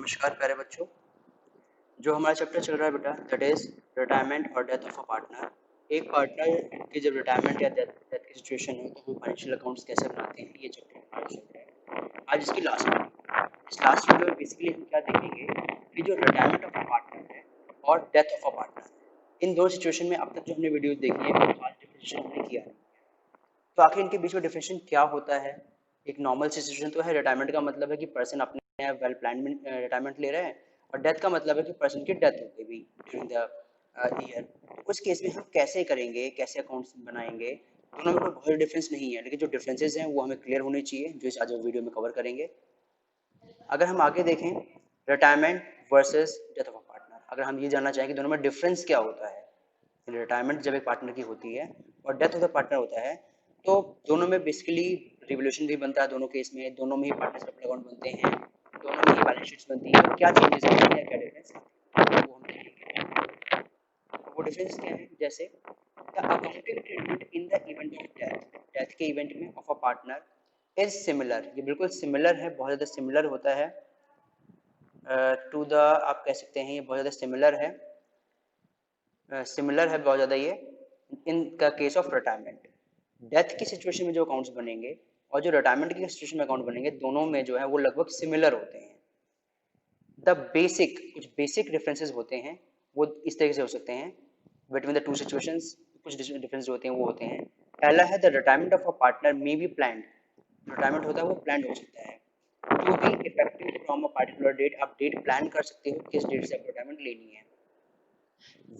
नमस्कार प्यारे बच्चों। जो हमारा चैप्टर चल रहा है बेटा दैट इज रिटायरमेंट और डेथ ऑफ अ पार्टनर। एक पार्टनर की जब रिटायरमेंट या डेथ डेथ की सिचुएशन हो तो वो फाइनेंशियल अकाउंट्स कैसे बनाते हैं, ये चैप्टर हमारा चल रहा है। आज इसकी लास्ट वीडियो, इस लास्ट वीडियो में बेसिकली हम क्या देखेंगे कि जो रिटायरमेंट ऑफ अ पार्टनर है और डेथ ऑफ अ पार्टनर, इन दो सिचुएशन में अब तक जो हमने वीडियो देखी है वो आज डिफरेंशिएशन हमने किया है। तो आखिर इनके बीच में डिफरेंशिएशन क्या होता है? एक नॉर्मल सिचुएशन तो है, रिटायरमेंट का मतलब है कि पर्सन अपने वेल प्लान रिटायरमेंट ले रहे हैं, और डेथ का मतलब है कि पर्सन की डेथ हो गई भी ड्यूरिंग द ईयर। उस केस में हम कैसे करेंगे, कैसे अकाउंट्स बनाएंगे, दोनों में कोई बहुत डिफरेंस नहीं है, लेकिन जो डिफरेंसेस हैं वो हमें क्लियर होने चाहिए, जो इस आज वीडियो में कवर करेंगे। अगर हम आगे देखें retirement versus death of a partner, अगर हम ये जानना चाहें कि दोनों में डिफरेंस क्या होता है, रिटायरमेंट जब एक पार्टनर की होती है और डेथ ऑफ द पार्टनर होता है, तो दोनों में बेसिकली रिवोल्यूशन भी बनता है, दोनों केस में दोनों में ही पार्टनरशिप अकाउंट बनते हैं, दोनों में ही बैलेंस शीट्स बनती है। क्या चेंजेस होते हैं, क्या डिफरेंस है वो हम देखेंगे। वो डिफरेंस क्या है, जैसे the accounting treatment in the event of death, death के इवेंट में of a partner is similar, ये बिल्कुल सिमिलर है, बहुत ज़्यादा सिमिलर होता है टू द, आप कह सकते हैं ये बहुत ज़्यादा सिमिलर है, सिमिलर है बहुत ज़्यादा ये in the case of retirement. Death की सिचुएशन में जो अकाउंट्स बनेंगे और जो रिटायरमेंट की सिचुएशन में अकाउंट बनेंगे, दोनों में जो है वो लगभग सिमिलर होते हैं। द बेसिक, कुछ बेसिक डिफरेंसेस होते हैं, वो इस तरीके से हो सकते हैं बिटवीन द टू सिचुएशंस। कुछ डिफरेंस होते हैं वो होते हैं, पहला है the retirement of a partner may be planned, retirement होता है वो प्लान्ड हो सकता है to be effective from a particular date, आप डेट प्लान कर सकते हो किस डेट से आप रिटायरमेंट लेनी है।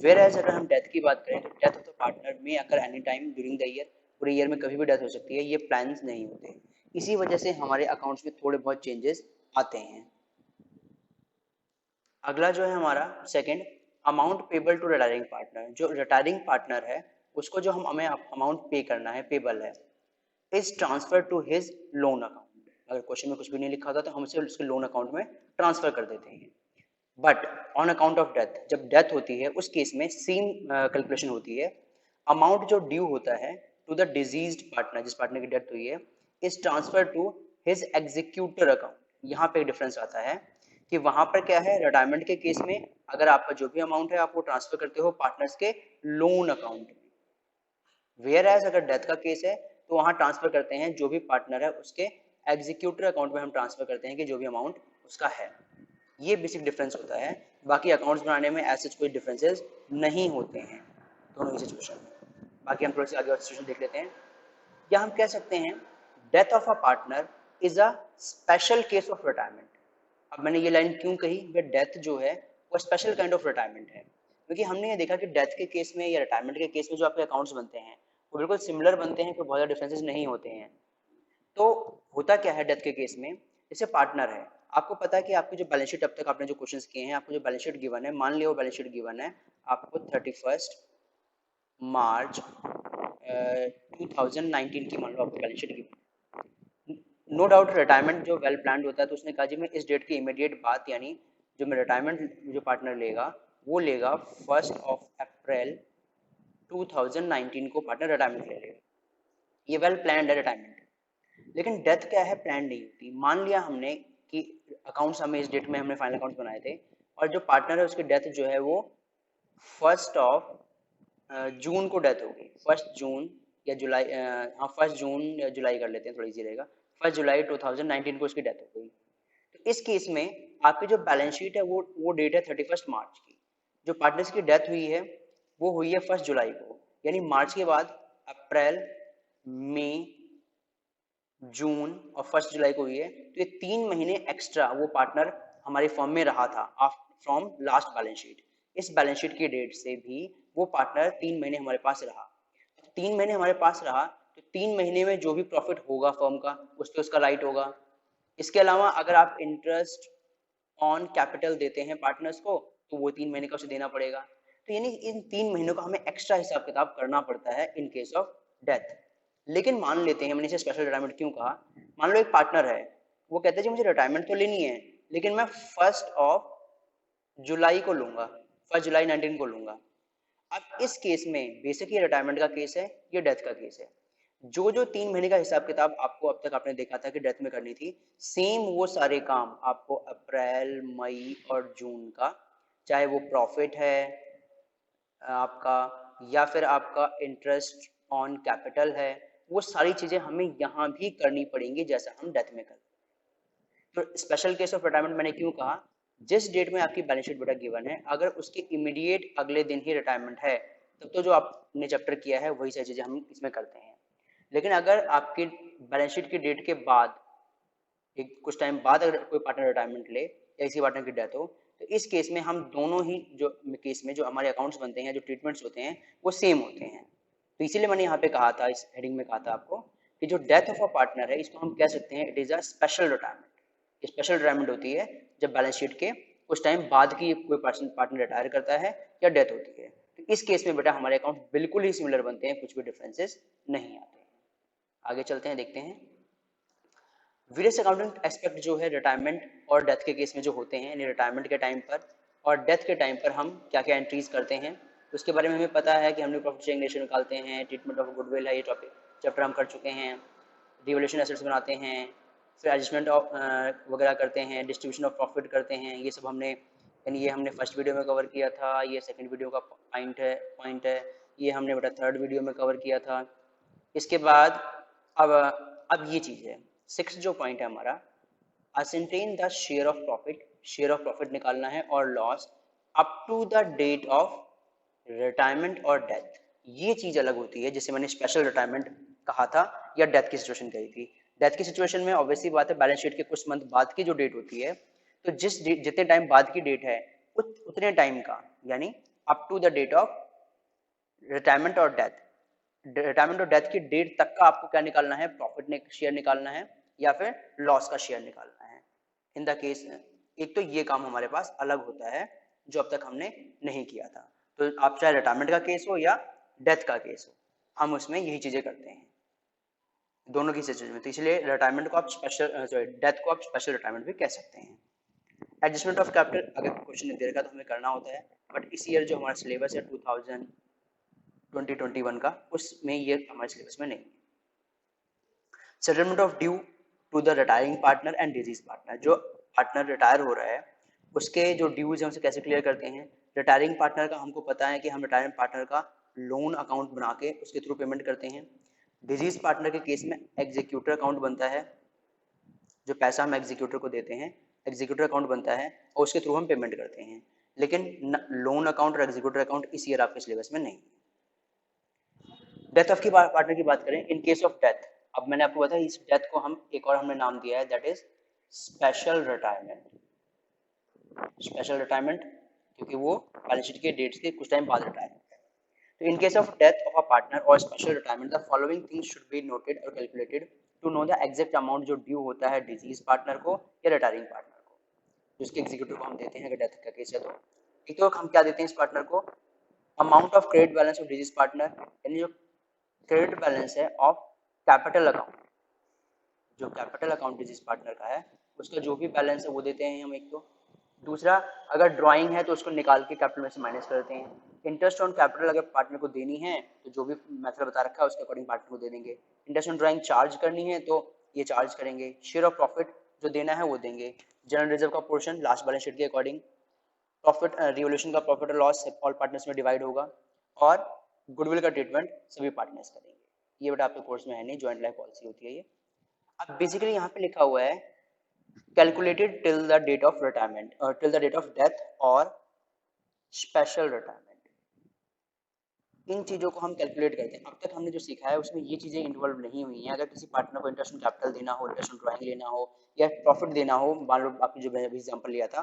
वेयर एज अगर हम डेथ की बात करें तो डेथ ऑफ द पार्टनर में अगर any time during the year, पूरे ईयर में कभी भी डेथ हो सकती है, ये प्लान्स नहीं होते, इसी वजह से हमारे अकाउंट्स में थोड़े बहुत चेंजेस आते हैं। अगला जो है हमारा second, amount payable to retiring partner, जो रिटायरिंग पार्टनर है उसको जो हमें अमाउंट पे करना है, पेबल है, is transfer to his loan account. अगर क्वेश्चन में कुछ भी नहीं लिखा होता तो हम उसे उसके लोन अकाउंट में ट्रांसफर कर देते हैं। But on account of death, जब डेथ होती है उस केस में सेम कैलकुलेशन होती है, अमाउंट जो ड्यू होता है टू द डिजीज्ड पार्टनर, जिस पार्टनर की डेथ हुई है, is transfer to his executor account. यहाँ पे डिफरेंस आता है कि वहां पर क्या है, रिटायरमेंट के केस में अगर आपका जो भी अमाउंट है आप वो ट्रांसफर करते हो पार्टनर्स के लोन अकाउंट में, वेयर एज अगर डेथ का केस है तो वहां ट्रांसफर करते हैं जो भी पार्टनर है उसके एग्जीक्यूटर अकाउंट में हम ट्रांसफर करते हैं कि जो भी अमाउंट उसका है। ये बेसिक डिफरेंस होता है, बाकी अकाउंट्स बनाने में ऐसे कोई डिफरेंसेस नहीं होते हैं दोनों ही सिचुएशन में। बाकी हम थोड़े से आगे और सिचुएशन देख लेते हैं। या हम कह सकते हैं death of a partner is a special case of retirement. अब मैंने ये लाइन क्यों कही, डेथ जो है वो स्पेशल काइंड ऑफ रिटायरमेंट है, क्योंकि हमने ये देखा कि डेथ के केस में या रिटायरमेंट के केस में जो आपके अकाउंट्स बनते हैं वो बिल्कुल सिमिलर बनते हैं, कोई बहुत ज़्यादा डिफरेंसेस नहीं होते हैं। तो होता क्या है डेथ के केस में, जैसे पार्टनर है, आपको पता है कि आपकी जो बैलेंस शीट अब तक आपने जो क्वेश्चंस किए हैं, आपको जो बैलेंस शीट गिवन है, मान लिया वो बैलेंस शीट गिवन है आपको 31 मार्च 2019 की, मान लो आपको balance sheet given. No doubt retirement जो वेल प्लान्ड होता है तो उसने कहा जी मैं इस डेट की इमीडिएट बात, यानी जो मैं रिटायरमेंट जो पार्टनर लेगा वो लेगा 1 अप्रैल 2019 को पार्टनर रिटायरमेंट ले लेगा, ये वेल प्लान्ड है रिटायरमेंट। लेकिन डेथ क्या है, प्लान नहीं होती। मान लिया हमने कि अकाउंट्स हमें इस डेट में हमने फाइनल अकाउंट्स बनाए थे और जो पार्टनर है उसकी डेथ जो है वो 1 जून को डेथ हो गई, 1 जून या जुलाई, हाँ 1 जून या जुलाई कर लेते हैं, थोड़ा इजी रहेगा, 1 जुलाई 2019 को उसकी डेथ हो गई। तो इस केस में आपकी जो बैलेंस शीट है वो डेट है 31 मार्च की, जो पार्टनर्स की डेथ हुई है वो हुई है 1 जुलाई को, यानी मार्च के बाद अप्रैल, मई, जून और 1 जुलाई को हुई है, तो ये 3 महीने एक्स्ट्रा वो पार्टनर हमारी फर्म में रहा था फ्रॉम लास्ट बैलेंस शीट। इस बैलेंस शीट की डेट से भी वो पार्टनर 3 महीने हमारे पास रहा। 3 महीने हमारे पास रहा तो 3 महीने में जो भी प्रॉफिट होगा फर्म का उस पर उसका राइट होगा। इसके अलावा अगर आप इंटरेस्ट ऑन कैपिटल देते हैं पार्टनर्स को तो वो 3 महीने का उसे देना पड़ेगा। तो यानी इन 3 महीनों का हमें एक्स्ट्रा हिसाब किताब करना पड़ता है इन केस ऑफ डेथ। लेकिन मान लेते हैं, मैंने इसे स्पेशल रिटायरमेंट क्यों कहा, मान लो एक पार्टनर है, वो कहते हैं जी मुझे रिटायरमेंट तो लेनी है लेकिन मैं 1 जुलाई को लूंगा, 1 जुलाई 19 को लूंगा। अब इस केस में बेसिक ये रिटायरमेंट का केस है, ये डेथ का केस है। जो जो 3 महीने का हिसाब किताब आपको अब तक आपने देखा था कि डेथ में करनी थी, सेम वो सारे काम आपको अप्रैल, मई और जून का, चाहे वो प्रॉफिट है आपका या फिर आपका इंटरेस्ट ऑन कैपिटल है, वो सारी चीजें हमें यहाँ भी करनी पड़ेंगी जैसा हम डेथ में करते हैं। तो स्पेशल केस ऑफ रिटायरमेंट मैंने क्यों कहा, जिस डेट में आपकी बैलेंस शीट बेटा गिवन है, अगर उसके इमीडिएट अगले दिन ही रिटायरमेंट है, तब तो जो आपने चैप्टर किया है वही सारी चीजें हम इसमें करते हैं। लेकिन अगर आपकी बैलेंस शीट की डेट के बाद एक कुछ टाइम बाद अगर कोई पार्टनर रिटायरमेंट ले या किसी पार्टनर की डेथ हो, तो इस केस में हम दोनों ही जो केस में जो हमारे अकाउंट्स बनते हैं, जो ट्रीटमेंट्स होते हैं, वो सेम होते हैं। तो इसीलिए मैंने यहाँ पे कहा था, इस हेडिंग में कहा था आपको कि जो डेथ ऑफ अ पार्टनर है, इसको हम कह सकते हैं it is a special retirement. Special retirement होती है जब बैलेंस शीट के कुछ टाइम बाद की कोई पार्टनर रिटायर करता है या डेथ होती है। तो इस केस में बेटा हमारे अकाउंट बिल्कुल ही सिमिलर बनते हैं, कुछ भी डिफरेंसेस नहीं आते हैं। आगे चलते हैं, देखते हैं वेरियस अकाउंटिंग एस्पेक्ट जो है रिटायरमेंट और डेथ के केस में जो होते हैं, यानी रिटायरमेंट के टाइम पर और डेथ के टाइम पर हम क्या क्या एंट्रीज करते हैं, उसके बारे में हमें पता है कि हमने प्रॉफिट शेयरिंग रेशियो निकालते हैं, ट्रीटमेंट ऑफ गुडविल है, ये टॉपिक चैप्टर हम कर चुके हैं, रिवोल्यूशन एसेट्स बनाते हैं, फिर एडजस्टमेंट ऑफ वगैरह करते हैं, डिस्ट्रीब्यूशन ऑफ प्रॉफिट करते हैं, ये सब हमने, यानी ये हमने फर्स्ट वीडियो में कवर किया था, ये सेकंड वीडियो का पॉइंट है, ये हमने बेटा थर्ड वीडियो में कवर किया था। इसके बाद अब ये चीज़ है, सिक्स जो पॉइंट है हमारा, ascertain the share of profit निकालना है और loss up to the date of retirement और डेथ। ये चीज अलग होती है जिसे मैंने स्पेशल रिटायरमेंट कहा था या डेथ की सिचुएशन कही थी। डेथ की सिचुएशन में ऑब्वियसली बात है, बैलेंस शीट के कुछ मंथ बाद की जो डेट होती है, तो जितने टाइम बाद की डेट है उतने टाइम का, यानी up to the date of retirement और डेथ, रिटायरमेंट और डेथ की डेट तक का आपको क्या निकालना है, प्रॉफिट ने शेयर निकालना है या फिर लॉस का शेयर निकालना है। इन द केस एक तो ये काम हमारे पास अलग होता है जो अब तक हमने नहीं किया था। तो आप चाहे रिटायरमेंट का केस हो या डेथ का केस हो, हम उसमें यही चीजें करते हैं दोनों की सिचुएशन में। तो इसलिए रिटायरमेंट को आप स्पेशल, सॉरी डेथ को आप स्पेशल रिटायरमेंट भी कह सकते हैं। एडजस्टमेंट ऑफ कैपिटल अगर क्वेश्चन दे रखा तो हमें करना होता है, बट इस ईयर जो हमारा सिलेबस है 2021 का, उसमें ये हमारे सिलेबस में नहीं है। Settlement of due to the retiring partner and deceased partner, जो पार्टनर रिटायर हो रहा है उसके जो ड्यूज हैं उसे कैसे क्लियर करते हैं। रिटायरिंग पार्टनर का हमको पता है कि हम रिटायरिंग पार्टनर का लोन अकाउंट बना के उसके थ्रू पेमेंट करते हैं। डिजीज पार्टनर के केस में एग्जीक्यूटर अकाउंट बनता है, जो पैसा हम एग्जीक्यूटर को देते हैं एग्जीक्यूटर अकाउंट बनता है और उसके थ्रू हम पेमेंट करते हैं। लेकिन लोन अकाउंट और एग्जीक्यूटर अकाउंट इस ईयर आपके सिलेबस में नहीं। डेथ ऑफ की पार्टनर की बात करें, इन केस ऑफ डेथ, अब मैंने आपको बताया इस डेथ को हम एक और हमने नाम दिया है, that is special retirement. Special retirement क्योंकि वो बैलेंस शीट के डेट्स के कुछ टाइम बाद रिटायर होता है। तो in case of death of a partner और special retirement, the following things should be noted और calculated to know the exact amount जो ड्यू होता है डिजीज पार्टनर को या रिटायरिंग पार्टनर को, जिसके एग्जीक्यूटिव को हम देते हैं अगर डेथ का केस है तो। एक तो हम क्या देते हैं इस पार्टनर को, amount of credit balance of disease partner, यानी जो क्रेडिट बैलेंस है ऑफ कैपिटल अकाउंट, जो कैपिटल अकाउंट डिजीज पार्टनर का है उसका जो भी बैलेंस है वो देते हैं हम एक तो। दूसरा, अगर ड्राइंग है तो उसको निकाल के कैपिटल में से माइनस करते हैं। इंटरेस्ट ऑन कैपिटल अगर पार्टनर को देनी है तो जो भी मेथड बता रखा है उसके अकॉर्डिंग पार्टनर को दे देंगे। इंटरेस्ट ऑन ड्राइंग चार्ज करनी है तो ये चार्ज करेंगे। शेयर ऑफ प्रॉफिट जो देना है वो देंगे। जनरल रिजर्व का पोर्शन लास्ट बैलेंस शीट के अकॉर्डिंग। प्रॉफिट रिवोल्यूशन का प्रॉफिट और लॉस ऑल पार्टनर्स में डिवाइड होगा। और गुडविल का ट्रीटमेंट सभी पार्टनर्स करेंगे। ये बेटा आपके कोर्स में है नहीं, ज्वाइंट लाइफ पॉलिसी होती है ये। अब बेसिकली यहाँ पे लिखा हुआ है calculated till the date of retirement और till the date of death और स्पेशल रिटायरमेंट, इन चीजों को हम कैलकुलेट करते हैं। अब तक हमने जो सीखा है उसमें ये चीजें इन्वॉल्व नहीं हुई हैं। अगर किसी पार्टनर को इंटरेस्ट ऑन कैपिटल देना हो, इंटरेस्ट ऑन ड्राइंग लेना हो या प्रॉफिट देना हो, मान लो आपने जो एग्जाम्पल लिया था,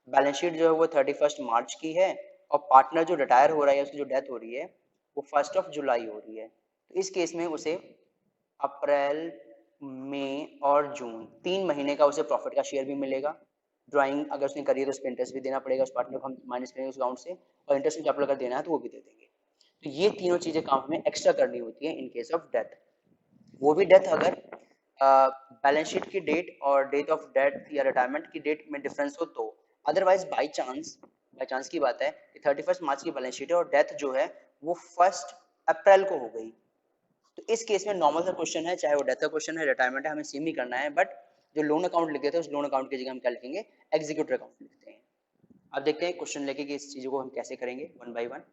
बैलेंस शीट जो है वो 31 मार्च की है और पार्टनर जो रिटायर हो रहा है उसकी जो डेथ हो रही है वो 1 जुलाई हो रही है, तो इस केस में उसे अप्रैल, मई और जून 3 महीने का उसे प्रॉफिट का शेयर भी मिलेगा। ड्राइंग अगर उसने करी है तो उस पर इंटरेस्ट भी देना पड़ेगा, उस पार्टनर को हम माइनस करेंगे उस अकाउंट से, और इंटरेस्ट ऑन कैपिटल अगर देना है तो वो भी दे देंगे। तो ये तीनों चीजें काम हमें एक्स्ट्रा करनी होती है इन केस ऑफ डेथ। वो भी डेथ अगर बैलेंस शीट की डेट और डेट ऑफ डेथ या रिटायरमेंट की डेट में डिफरेंस हो तो। अदरवाइज बाई चांस की बात है कि 31 मार्च की बैलेंस शीट है और डेथ जो है वो 1 अप्रैल को हो गई, तो इस केस में नॉर्मल सा क्वेश्चन है, चाहे वो डेथ का क्वेश्चन है, रिटायरमेंट है, हमें सेम ही करना है, बट जो लोन अकाउंट लिखे थे उस लोन अकाउंट की जगह हम क्या लिखेंगे, एग्जीक्यूटिव अकाउंट लिखते हैं। अब देखते हैं क्वेश्चन लेके कि इस चीज़ों को हम कैसे करेंगे वन बाय वन।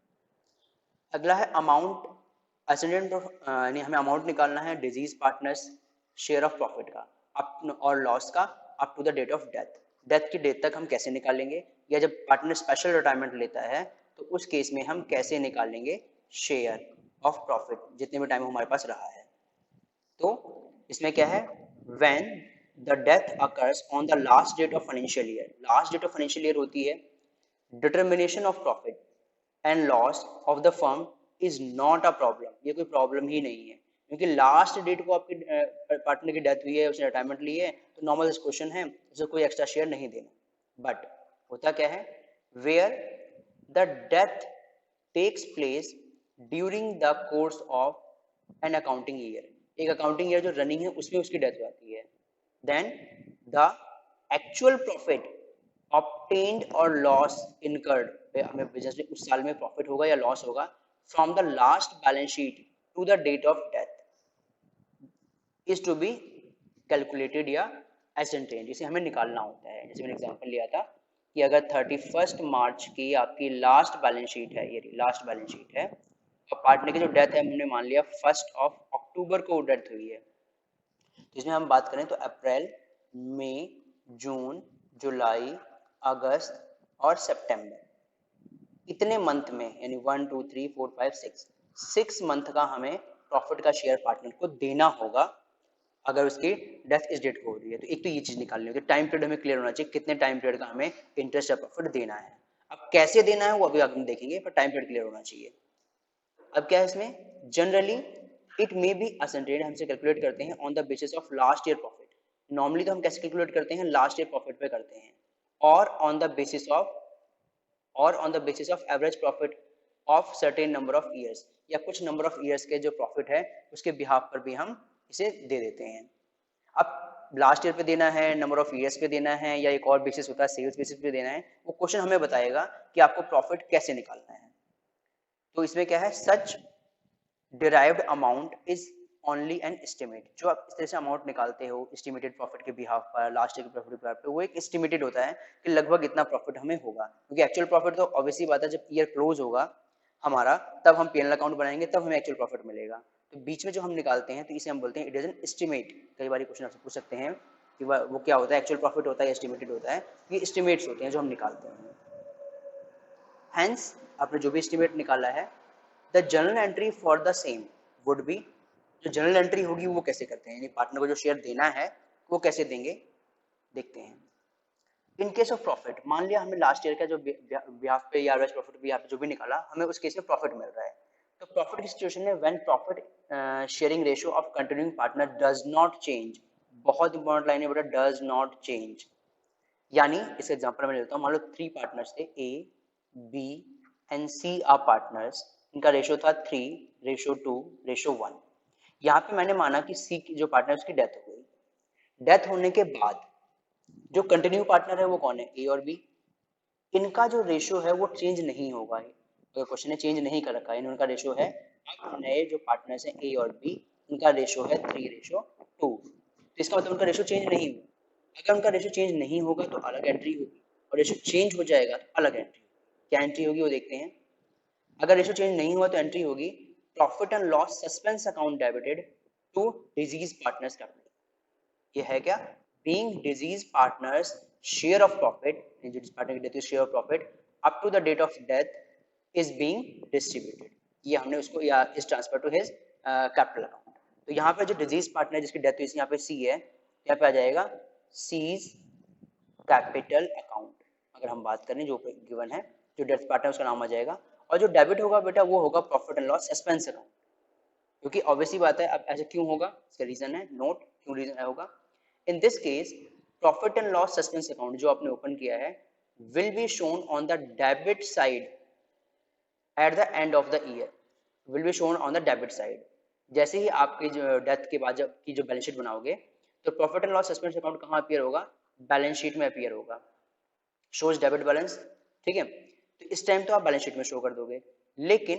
अगला है अमाउंट एसेंडेंट ऑफ, यानी हमें अमाउंट निकालना है deceased partners share of profit का अप और लॉस का up to the date of death. Death की डेट तक हम कैसे निकालेंगे, या जब पार्टनर स्पेशल रिटायरमेंट लेता है तो उस केस में हम कैसे निकालेंगे शेयर ऑफ प्रॉफिट जितने भी टाइम हमारे पास रहा है। तो इसमें क्या है, when the death occurs on the last date of financial year, last date of financial year होती है, determination of profit and loss of the firm is not a problem, ये कोई प्रॉब्लम ही नहीं है, क्योंकि लास्ट डेट को आपकी partner की डेथ हुई है, उसने रिटायरमेंट ली है, तो नॉर्मल क्वेश्चन है, उसे कोई एक्स्ट्रा शेयर नहीं देना। बट होता क्या है, where the death takes place during the course of an accounting year, एक अकाउंटिंग ईयर जो रनिंग है उसमें उसकी डेथ हो जाती है, then the actual profit obtained और लॉस incurred, हमें बिजनेस में उस साल में प्रॉफिट होगा या लॉस होगा, from the last balance sheet to the date of death is to be calculated या एसेंटेंड, इसे हमें निकालना होता है। जैसे मैंने एग्जांपल लिया था कि अगर 31 मार्च की आपकी लास्ट बैलेंस शीट है, ये लास्ट बैलेंस शीट है, और पार्टनर की जो डेथ है हमने मान लिया 1 अक्टूबर को डेथ हुई है, तो इसमें हम बात करें तो अप्रैल, मई, जून, जुलाई, अगस्त और सितंबर, इतने मंथ में, यानी 1 2 3 4 5 6 मंथ का हमें प्रॉफिट का शेयर पार्टनर को देना होगा अगर उसकी डेथ इस डेट को हो रही है। तो एक तो ये चीज निकालनी होगी, टाइम पीरियड हमें क्लियर होना चाहिए, कितने टाइम पीरियड का हमें इंटरेस्ट या प्रॉफिट देना है। अब कैसे देना है वो अभी आगे देखेंगे, पर टाइम पीरियड क्लियर होना चाहिए। अब क्या है इसमें, generally it may be assented, हमसे कैलकुलेट करते हैं on the basis of last year profit. Normally तो हम कैसे कैलकुलेट करते हैं, लास्ट ईयर प्रॉफिट पे करते हैं, और on the basis of average profit of certain number of years, या कुछ नंबर ऑफ ईयर्स के जो प्रॉफिट है उसके बिहाफ पर भी हम इसे दे देते हैं। अब लास्ट ईयर पे देना है, नंबर ऑफ ईयर्स पे देना है, या एक और बेसिस होता है सेल्स बेसिस पे देना है, वो क्वेश्चन हमें बताएगा कि आपको प्रॉफिट कैसे निकालना है। तो इसमें क्या है, such derived amount is only an estimate, जो आप इस तरह से अमाउंट निकालते हो एस्टिमेटेड प्रॉफिट के बिहाफ पर, लास्ट ईयर के प्रॉफिट के बिहाफ पर, वो एक एस्टिमेटेड होता है कि लगभग इतना प्रॉफिट हमें होगा, क्योंकि एक्चुअल प्रॉफिट तो ऑब्वियसली बात है जब ईयर क्लोज होगा हमारा तब हम पीएनएल अकाउंट बनाएंगे, तब हमें एक्चुअल प्रॉफिट मिलेगा। तो बीच में जो हम निकालते हैं तो इसे हम बोलते हैं इट इज एन एस्टिमेट। कई बार क्वेश्चन आपसे पूछ सकते हैं कि वो क्या होता है, एक्चुअल प्रॉफिट होता है या एस्टिमेटेड होता है, ये एस्टिमेट्स होते हैं जो हम निकालते हैं। हेंस आपने जो भी एस्टिमेट निकाला है, the journal entry for the same would be, जो जर्नल एंट्री होगी वो कैसे करते हैं, यानी पार्टनर को जो शेयर देना है वो कैसे देंगे, देखते हैं। इन केस ऑफ प्रॉफिट, मान लिया हमें लास्ट ईयर का जो बिहाफ पे या एवरेज प्रॉफिट बिहाफ पे जो भी निकाला, हमें उस केस में प्रॉफिट मिल रहा है, तो प्रॉफिट की सिचुएशन में when profit sharing ratio of continuing partner does not change, बहुत इंपॉर्टेंट लाइन है बेटा, डज नॉट चेंज। यानी इस एग्जांपल में लेता हूं, मान लो 3 पार्टनर्स थे, A B and C are partners, इनका रेशियो था 3:2:1। यहाँ पे मैंने माना कि सी की जो पार्टनर उसकी डेथ हो गई, डेथ होने के बाद जो कंटिन्यू पार्टनर है वो कौन है, ए और बी, इनका जो रेशियो है वो चेंज नहीं होगा। अगर क्वेश्चन ने चेंज नहीं कर रखा है, इनका रेशियो है, अब नए जो पार्टनर्स हैं ए और बी, इनका रेशियो है 3:2, तो इसका मतलब उनका रेशियो चेंज नहीं हुआ। अगर उनका रेशियो चेंज नहीं होगा तो अलग एंट्री होगी, और रेशियो चेंज हो जाएगा तो अलग एंट्री होगी। क्या एंट्री होगी वो देखते हैं। अगर रेशियो चेंज नहीं हुआ तो एंट्री होगी profit and loss suspense account debited to deceased partners capital. ये है क्या, being deceased partners share of profit, जिस पार्टनर की डेथ हुई share of profit up to the date of death is being distributed, ये हमने उसको या is transfer to his capital account. तो यहाँ पे जो डिजीज पार्टनर जिसकी डेथ हुई, यहाँ पे सी है, यहाँ पे आ जाएगा सीज कैपिटल अकाउंट। अगर हम बात करें जो गिवन है, जो डेथ पार्टनर उसका नाम आ जाएगा, और जो डेबिट होगा बेटा वो होगा profit and loss suspense account, क्योंकि ऑब्वियसली बात है। अब ऐसा क्यों होगा, इसका रीजन है, नोट क्यों रीजन होगा। In this case profit and loss suspense account जो आपने ओपन किया है will be shown on the debit side eight the end of the year, will be shown on the debit side. जैसे ही आपकी जो death के बाद जब की जो बैलेंस शीट बनाओगे तो profit and loss suspense account कहाँ अपीयर होगा, बैलेंस शीट में अपीयर होगा, शोज डेबिट बैलेंस, ठीक है। तो इस टाइम तो आप बैलेंस शीट में शो कर दोगे, लेकिन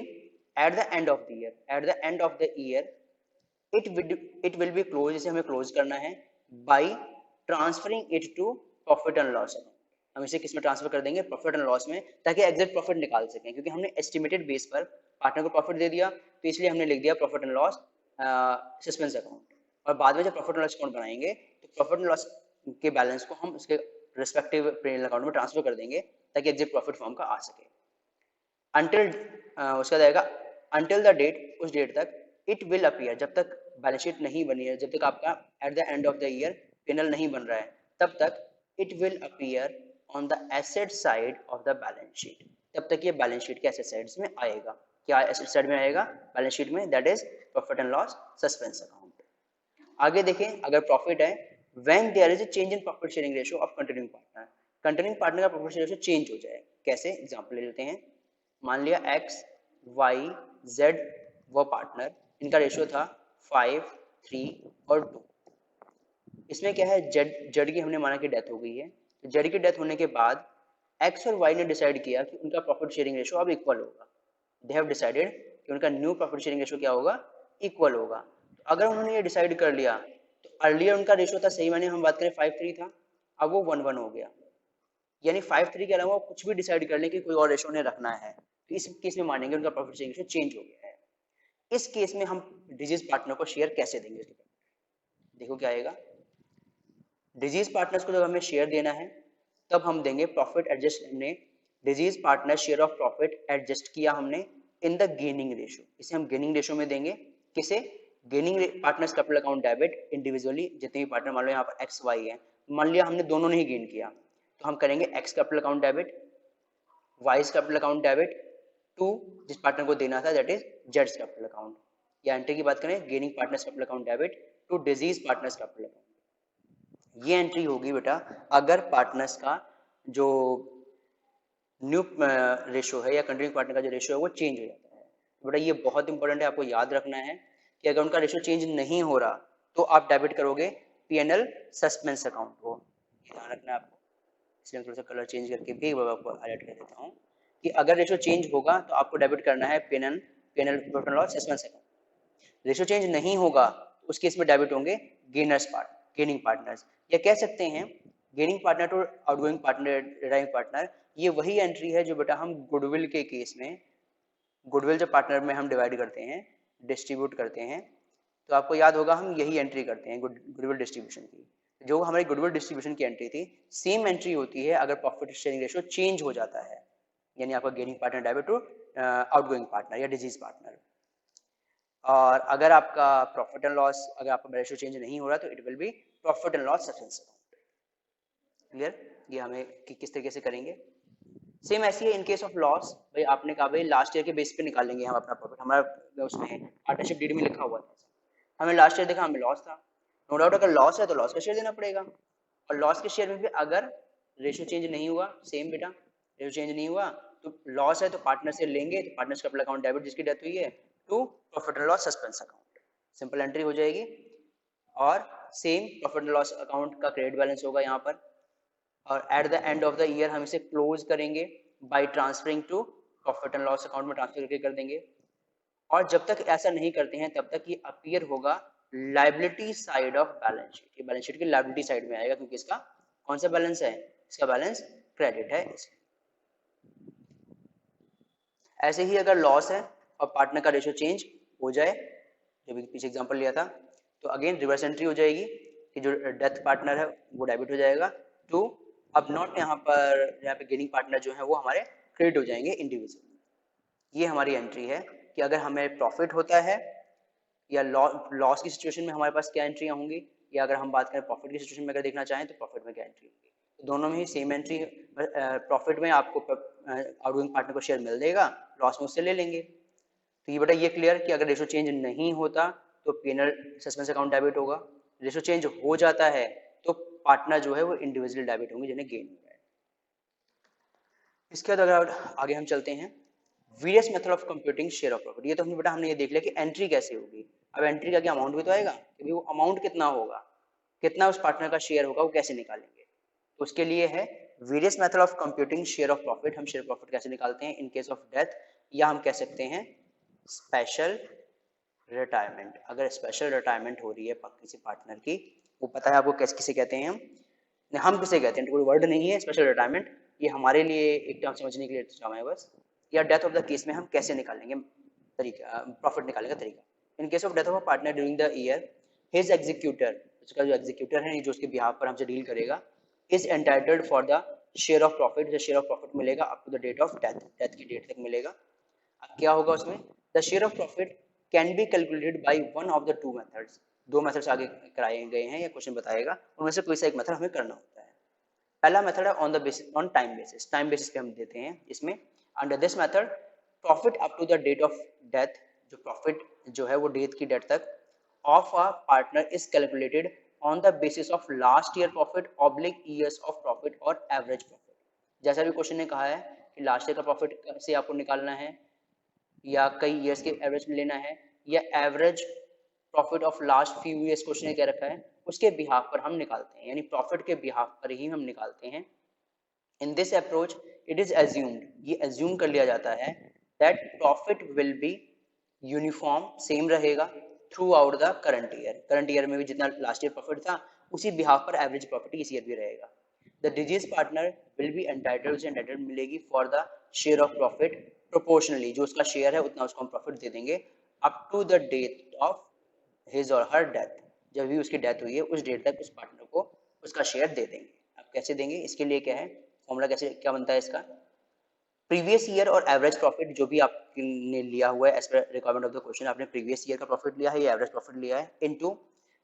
at the end of the year, at the end of the year it will be close, इसे हमें क्लोज करना है by transferring it to profit and loss account. हम इसे किस में ट्रांसफर कर देंगे, प्रॉफिट एंड लॉस में, ताकि एग्जैक्ट प्रॉफिट निकाल सकें, क्योंकि हमने एस्टिमेटेड बेस पर पार्टनर को प्रॉफिट दे दिया, तो इसलिए हमने लिख दिया profit and loss suspense account. और बाद में जब प्रॉफिट एंड लॉस अकाउंट बनाएंगे तो प्रॉफिट एंड लॉस के बैलेंस को हम उसके रिस्पेक्टिव P&L अकाउंट में ट्रांसफर कर देंगे ताकि एग्जैक्ट प्रॉफिट फॉर्म का आ सके। अंटिल उसका जाएगा अंटिल द डेट, उस डेट तक, इट विल अपीयर, जब तक बैलेंस शीट नहीं बनी है, जब तक आपका at the end of the year P&L नहीं बन रहा है, तब तक it will appear on the asset side of the balance sheet, तब तक ये बैलेंस शीट के एसेट साइड्स में आएगा। क्या एसेट साइड में आएगा बैलेंस शीट में, that is profit and loss suspense account. आगे देखें, अगर प्रॉफिट है, when there is a change in profit sharing ratio of continuing partner, continuing partner का प्रॉफिट शेयरिंग रेशियो चेंज हो जाए। कैसे, एग्जांपल ले लेते हैं। मान लिया x y z वो पार्टनर, इनका रेशियो था 5 3 और 2। इसमें क्या है, जेड की हमने माना कि डेथ हो गई है, तो जेड की डेथ होने के बाद एक्स और वाई ने डिसाइड किया कि उनका प्रॉफिट शेयरिंग रेशियो अब इक्वल होगा। दे हैव डिसाइडेड कि उनका न्यू प्रॉफिट शेयरिंग रेशियो क्या होगा, इक्वल होगा। तो अगर उन्होंने ये डिसाइड कर लिया, तो अर्लियर उनका रेशियो था, सही माने हम बात करें 5:3 था, अब वो 1:1 हो गया। यानी 5:3 के अलावा कुछ भी डिसाइड कर लें कि कोई और रेशियो उन्हें रखना है, तो इस केस में मानेंगे उनका प्रॉफिट शेयरिंग रेशियो चेंज हो गया है। इस केस में हम डिजीज पार्टनर को शेयर कैसे देंगे, देखो क्या आएगा। डिजीज पार्टनर्स को जब हमें शेयर देना है, तब हम देंगे प्रॉफिट एडजस्ट, हमने disease partner share of profit adjust किया हमने इन द गेनिंग रेशियो, इसे हम गेनिंग रेशियो में देंगे। किसे, gaining partners capital account debit individually, जितने भी पार्टनर, मान लो यहाँ पर एक्स वाई है, मान लिया हमने दोनों ने ही गेन किया, तो हम करेंगे X capital account debit, Y's capital account debit to जिस पार्टनर को देना था, दैट इज जेड्स कैपिटल अकाउंट। या एंट्री की बात करें, gaining partners capital account debit to deceased partners capital account. ये एंट्री होगी बेटा अगर पार्टनर्स का जो न्यू रेशियो है या कंट्रीब्यूटिंग पार्टनर का जो रेशियो है वो चेंज हो जाता है। तो बेटा ये बहुत इंपॉर्टेंट है, आपको याद रखना है कि अगर उनका रेशियो चेंज नहीं हो रहा तो आप डेबिट करोगे P&L सस्पेंस अकाउंट को, ध्यान रखना है आपको। इसलिए थोड़ा सा कलर चेंज करके भी आपको हाईलाइट कर देता हूँ कि अगर रेशियो चेंज होगा तो आपको डेबिट करना है P&L profit and loss suspense account. Ratio change नहीं होगा तो उस केस में डेबिट होंगे गेनिंग पार्टनर्स, या कह सकते हैं gaining partner to outgoing partner retiring partner. ये वही एंट्री है जो बेटा हम गुडविल के केस में, गुडविल जो पार्टनर में हम डिवाइड करते हैं, डिस्ट्रीब्यूट करते हैं, तो आपको याद होगा हम यही एंट्री करते हैं गुडविल डिस्ट्रीब्यूशन की। जो हमारी गुडविल डिस्ट्रीब्यूशन की एंट्री थी, सेम एंट्री होती है अगर प्रॉफिट शेयरिंग रेशियो चेंज हो जाता है, यानी आपका gaining partner debit to outgoing partner या डिजीज पार्टनर। और अगर आपका प्रॉफिट एंड लॉस, अगर आपका रेशियो चेंज नहीं हो रहा तो it will B profit and loss suspense account. Clear, ये हमें किस तरीके से करेंगे। सेम ऐसी है इन केस ऑफ लॉस, भाई आपने कहा भाई लास्ट ईयर के बेस पे निकालेंगे हम अपना प्रॉफिट, हमारा उसमें पार्टनरशिप डीड में लिखा हुआ था, हमें लास्ट ईयर देखा हमें लॉस था, नो डाउट अगर लॉस है तो लॉस का शेयर देना पड़ेगा। और लॉस के शेयर में भी अगर रेशियो चेंज नहीं हुआ, सेम बेटा रेशियो चेंज नहीं हुआ तो लॉस है तो पार्टनर से लेंगे, तो पार्टनर्स कैपिटल अकाउंट डेबिट जिसकी डेथ हुई है to profit and loss suspense account, simple entry हो जाएगी। और same profit and loss account का क्रेडिट बैलेंस होगा यहाँ पर, और at the end of the year हम इसे क्लोज करेंगे by transferring to profit and loss account में ट्रांसफर करके कर देंगे। और जब तक ऐसा नहीं करते हैं तब तक ये अपीयर होगा liability side of balance sheet, ये बैलेंस शीट की लायबिलिटी साइड में आएगा, क्योंकि इसका कौन सा बैलेंस है, इसका बैलेंस क्रेडिट है। ऐसे ही अगर लॉस है और पार्टनर का रेशियो चेंज हो जाए, जो भी पीछे एग्जांपल लिया था, तो अगेन रिवर्स एंट्री हो जाएगी कि जो डेथ पार्टनर है वो डेबिट हो जाएगा टू, अब नॉट यहाँ पे गेनिंग पार्टनर जो है वो हमारे क्रेडिट हो जाएंगे इंडिविजुअल। ये हमारी एंट्री है कि अगर हमें प्रॉफिट होता है या लॉस की सिचुएशन में हमारे पास क्या एंट्रियाँ होंगी, या अगर हम बात करें प्रॉफिट की सिचुएशन में अगर देखना चाहें तो प्रॉफिट में क्या एंट्री होगी। तो दोनों में ही सेम एंट्री, प्रॉफिट में आपको आउटगोइंग पार्टनर को शेयर मिल देगा, लॉस में उससे ले लेंगे। तो ये बेटा ये क्लियर कि अगर रेशियो चेंज नहीं होता तो P&L सस्पेंस अकाउंट डेबिट होगा, रेशियो चेंज हो जाता है तो पार्टनर जो है वो इंडिविजुअल डेबिट होंगे जिन्हें गेन हो रहा है। इसके बाद अगर आगे हम चलते हैं, various method of computing share of profit. ये तो हमने ये देख लिया कि एंट्री कैसे होगी, अब एंट्री का क्या अमाउंट भी तो आएगा कि वो अमाउंट कितना होगा, कितना उस पार्टनर का शेयर होगा, वो कैसे निकालेंगे। तो उसके लिए है various method of computing share of profit. हम शेयर प्रॉफिट कैसे निकालते हैं इन केस ऑफ डेथ, या हम कह सकते हैं स्पेशल रिटायरमेंट, अगर स्पेशल रिटायरमेंट हो रही है किसी पार्टनर की, वो पता है आपको कैसे किसे कहते हैं हम किसे कहते हैं, कोई वर्ड नहीं है स्पेशल रिटायरमेंट, ये हमारे लिए एक टर्म समझने के लिए काम है बस। या डेथ ऑफ द केस में हम कैसे निकालेंगे तरीका, प्रॉफिट निकालने का तरीका। इन case of death of a partner during the year, his executor, उसका जो एग्जीक्यूटर है जो उसके बिहाफ पर हमसे डील करेगा, is entitled for the share of profit, जो शेयर ऑफ प्रॉफिट मिलेगा up to the date of death, death की डेट तक मिलेगा। अब क्या होगा उसमें, the share of profit can be calculated by one of the two methods, दो मेथड्स आगे कराए गए हैं या क्वेश्चन बताएगा, उनमें से कोई सा एक मेथड हमें करना होता है। पहला मेथड है on the basis, on time basis, time basis पे हम देते हैं इसमें। Under this method profit up to the date of death, जो प्रॉफिट जो है वो डेथ की डेट तक of a partner is calculated on the basis of last year profit oblique years of profit और एवरेज प्रॉफिट। जैसा भी question ने कहा है कि लास्ट ईयर का प्रॉफिट से आपको निकालना है या कई ईयर्स के एवरेज में लेना है या average profit of last few years, question ने क्या रखा है उसके बिहाफ पर हम निकालते हैं, यानी प्रॉफिट के बिहाफ पर ही हम निकालते हैं। In this approach it is assumed, ये एज्यूम कर लिया जाता है that profit will be uniform, same रहेगा throughout the current year, current year में भी जितना लास्ट ईयर प्रॉफिट था उसी बिहाफ पर एवरेज प्रॉफिट इस ईयर भी रहेगा। The disease partner will be entitled, उसे एंटाइटल्ड मिलेगी for the share of profit proportionally, जो उसका शेयर है उतना उसको हम प्रॉफिट दे देंगे up to the date of his और हर डेथ, जब भी उसकी डेथ हुई है उस डेट तक उस पार्टनर को उसका शेयर दे देंगे। अब कैसे देंगे, इसके लिए क्या है फॉर्मूला, कैसे क्या बनता है इसका, प्रीवियस ईयर और एवरेज प्रॉफिट जो भी आपने लिया हुआ है as per requirement of the question, आपने प्रीवियस ईयर का प्रॉफिट लिया है या एवरेज प्रॉफिट लिया है, into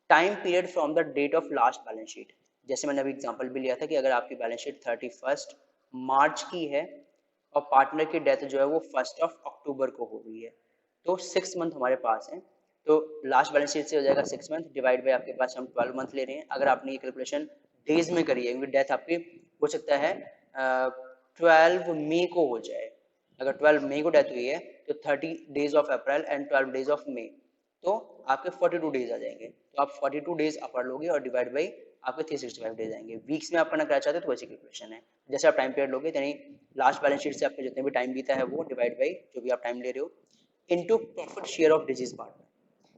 time period from the date of last balance sheet. जैसे मैंने अभी एग्जांपल भी लिया था कि अगर आपकी बैलेंस शीट 31 मार्च की है और पार्टनर की डेथ जो है वो 1 अक्टूबर को हो गई है, तो 6 मंथ हमारे पास है, तो लास्ट बैलेंस शीट से हो जाएगा 6 मंथ डिवाइड बाई आपके पास हम 12 मंथ ले रहे हैं। अगर आपने ये कैलकुलेशन डेज में करी है, क्योंकि डेथ आपकी हो सकता है 12 मई को हो जाए, अगर 12 मई को डेथ हुई है तो 30 days of April and 12 days of May, तो आपके 42 डेज आ जाएंगे, तो आप 42 डेज अपर लोगे और डिवाइड बाई आपके 365 डेज आएंगे। वीक्स में आप करना क्या चाहते हो तो वैसी कैलकुलेशन है, जैसे आप टाइम पीरियड लोगे यानी लास्ट बैलेंस शीट से आपके जितने भी टाइम बीता है वो डिवाइड बाई जो भी आप टाइम ले रहे हो into profit share of disease partner,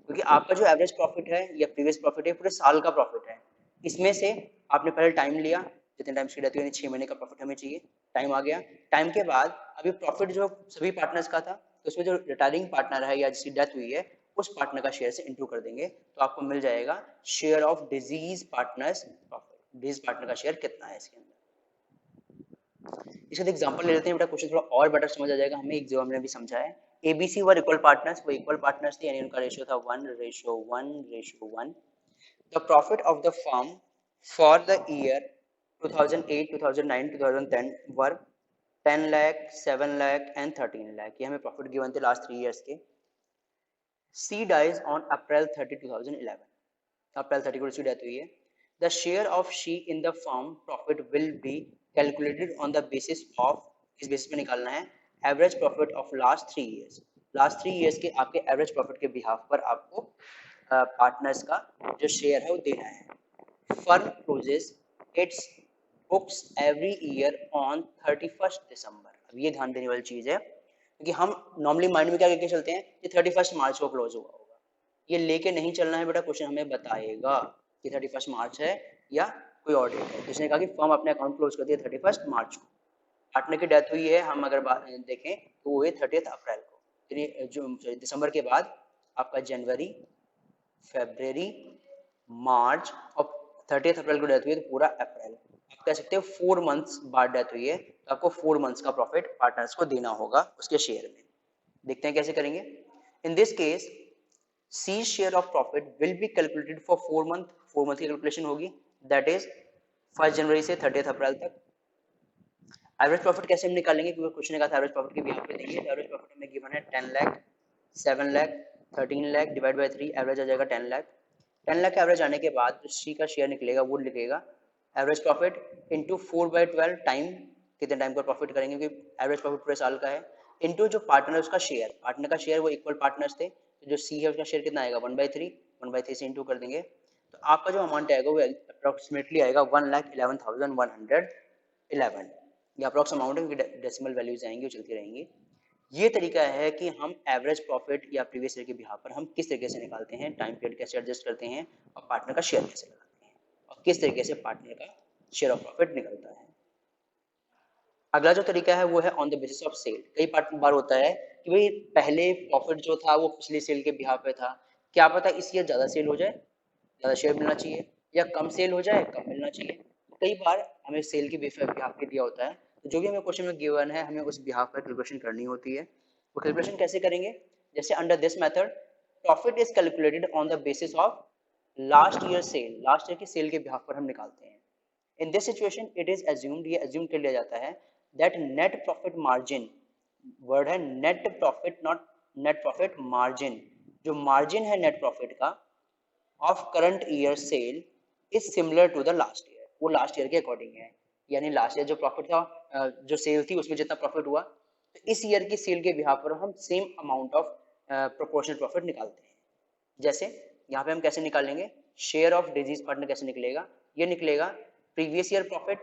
क्योंकि आपका जो एवरेज प्रॉफिट है या प्रीवियस प्रॉफिट है पूरे साल का प्रॉफिट है, इसमें से आपने पहले टाइम लिया, जितने टाइम की रहती है 6 महीने का प्रॉफिट हमें चाहिए, टाइम आ गया, टाइम के बाद अभी प्रॉफिट जो सभी पार्टनर्स का था तो उसमें जो रिटायरिंग पार्टनर है या जिसकी डेथ हुई है उस पार्टनर का शेयर से इंटू कर देंगे, तो आपको मिल जाएगा share of disease partners profit, disease partner का शेयर कितना है इसके अंदर। इसका एग्जांपल ले लेते हैं बेटा, क्वेश्चन थोड़ा और बेटर समझ आ जाएगा हमें, एक जो हमने अभी समझा है। एबीसी वर इक्वल पार्टनर्स, वो इक्वल पार्टनर्स थे यानी उनका रेशियो था 1:1:1। The profit of the firm for the year 2008, 2009, 2010 were 10 lakh, 7 lakh and 13 lakh, ये हमें प्रॉफिट गिवन थे लास्ट 3 इयर्स के। सी डाइज ऑन अप्रैल 30, 2011, अप्रैल 30 को उसकी डेथ हुई है। The share of she in the firm profit will be calculated on the basis of, इस basis पे निकालना है average profit of last 3 years, last 3 years के आपके एवरेज प्रॉफिट के बिहाफ पर आपको पार्टनर्स का जो शेयर है वो देना है। Firm closes its books every year on 31 December. अब ये ध्यान देने वाली चीज है क्योंकि हम नॉर्मली माइंड में क्या लेके चलते हैं कि 31 मार्च को क्लोज हुआ होगा, ये लेके नहीं चलना है बेटा, क्वेश्चन हमें बताएगा कि 31 मार्च है या कोई और डेट है। जिसने कहा कि फर्म अपने अकाउंट क्लोज कर दिया 31 मार्च को, पार्टनर की डेथ हुई है हम अगर देखें तो वो है 30 अप्रैल को, यानी जो दिसंबर के बाद आपका जनवरी, फरवरी, मार्च और 30 अप्रैल को डेथ हुई है तो पूरा अप्रैल, आप कह सकते हो 4 मंथ्स बाद डेथ हुई है तो आपको 4 मंथ्स का प्रॉफिट पार्टनर्स को देना होगा उसके शेयर में। देखते हैं कैसे करेंगे। In this case C share of profit will be calculated for 4 month, 4 month की कैलकुलेशन होगी, दैट इज 1 जनवरी से 30 अप्रैल तक। एवरेज प्रॉफिट कैसे हम निकालेंगे क्योंकि क्वेश्चन ने कहा था एवरेज प्रॉफिट के बिहाफ पे देंगे, तो एवरेज प्रॉफिट हमें गिवन है 10 lakh, 7 lakh, 13 lakh divide by 3, average आ जाएगा 10 लाख। 10 लाख एवरेज आने के बाद जो सी का शेयर निकलेगा वो लिखेगा एवरेज प्रॉफिट इंटू 4/12 टाइम, कितने टाइम का प्रॉफिट करेंगे क्योंकि एवरेज प्रॉफिट पूरे साल का है, इंटू जो पार्टनर उसका शेयर, पार्टनर का शेयर वो इक्वल पार्टनर्स थे तो जो सी है उसका शेयर कितना आएगा 1/3, 1/3 से इंटू कर देंगे तो आपका जो अमाउंट आएगा वो अप्रोक्सीमेटली आएगा 1,11,111, ये अप्रॉक्स अमाउंट है क्योंकि डेसिमल वैल्यूज आएंगी वो चलती रहेंगी। ये तरीका है कि हम एवरेज प्रॉफिट या प्रीवियस ईयर के बिहाफ पर हम किस तरीके से निकालते हैं, टाइम पीरियड कैसे एडजस्ट करते हैं और पार्टनर का शेयर कैसे लगाते हैं और किस तरीके से पार्टनर का शेयर ऑफ प्रॉफिट निकलता है। अगला जो तरीका है वो है on the basis of sale. कई बार होता है कि भाई पहले प्रॉफिट जो था वो पिछली सेल के बिहाफ पे था, क्या पता इस ईयर ज़्यादा सेल हो जाए, ज़्यादा शेयर मिलना चाहिए, या कम सेल हो जाए, कम मिलना चाहिए। कई बार हमें सेल के बिहाफ पे दिया होता है, तो जो भी हमें क्वेश्चन में गिवन है हमें उस बिहाफ पर कैलकुलेशन करनी होती है। वो कैलकुलेशन कैसे करेंगे? जैसे under this method profit is calculated on the basis of last year cell. Last year की सेल के बिहाफ पर हम निकालते हैं। In this situation, it is assumed, ये assume कर लिया जाता है that net profit margin, word है net profit not net profit margin, जो margin है net profit का of current year sale is similar to the last year, वो last year के according है। यानी last year जो profit था, जो सेल थी उसमें जितना profit हुआ, तो इस ईयर की सेल के बिहाफ पर हम same amount of proportional profit निकालते हैं। जैसे यहाँ पे हम कैसे निकालेंगे, शेयर ऑफ डिजीज पार्टनर कैसे निकलेगा, ये निकलेगा previous year profit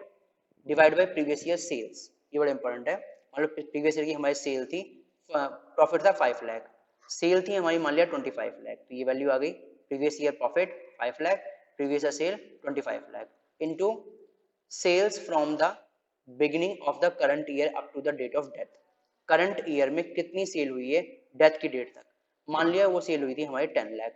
divide by previous year sales. ये बड़ा इंपॉर्टेंट है। मान लो प्रीवियस ईयर की हमारी सेल थी, प्रॉफिट था 5 लाख, सेल थी हमारी मान लिया 25 लाख, तो ये वैल्यू आ गई previous year profit 5 lakh, previous year sale 25 lakh into sales from the beginning of the current year up to the date of death. Current year में कितनी सेल हुई है डेथ की डेट तक, मान लिया वो सेल हुई थी हमारी 10 lakh,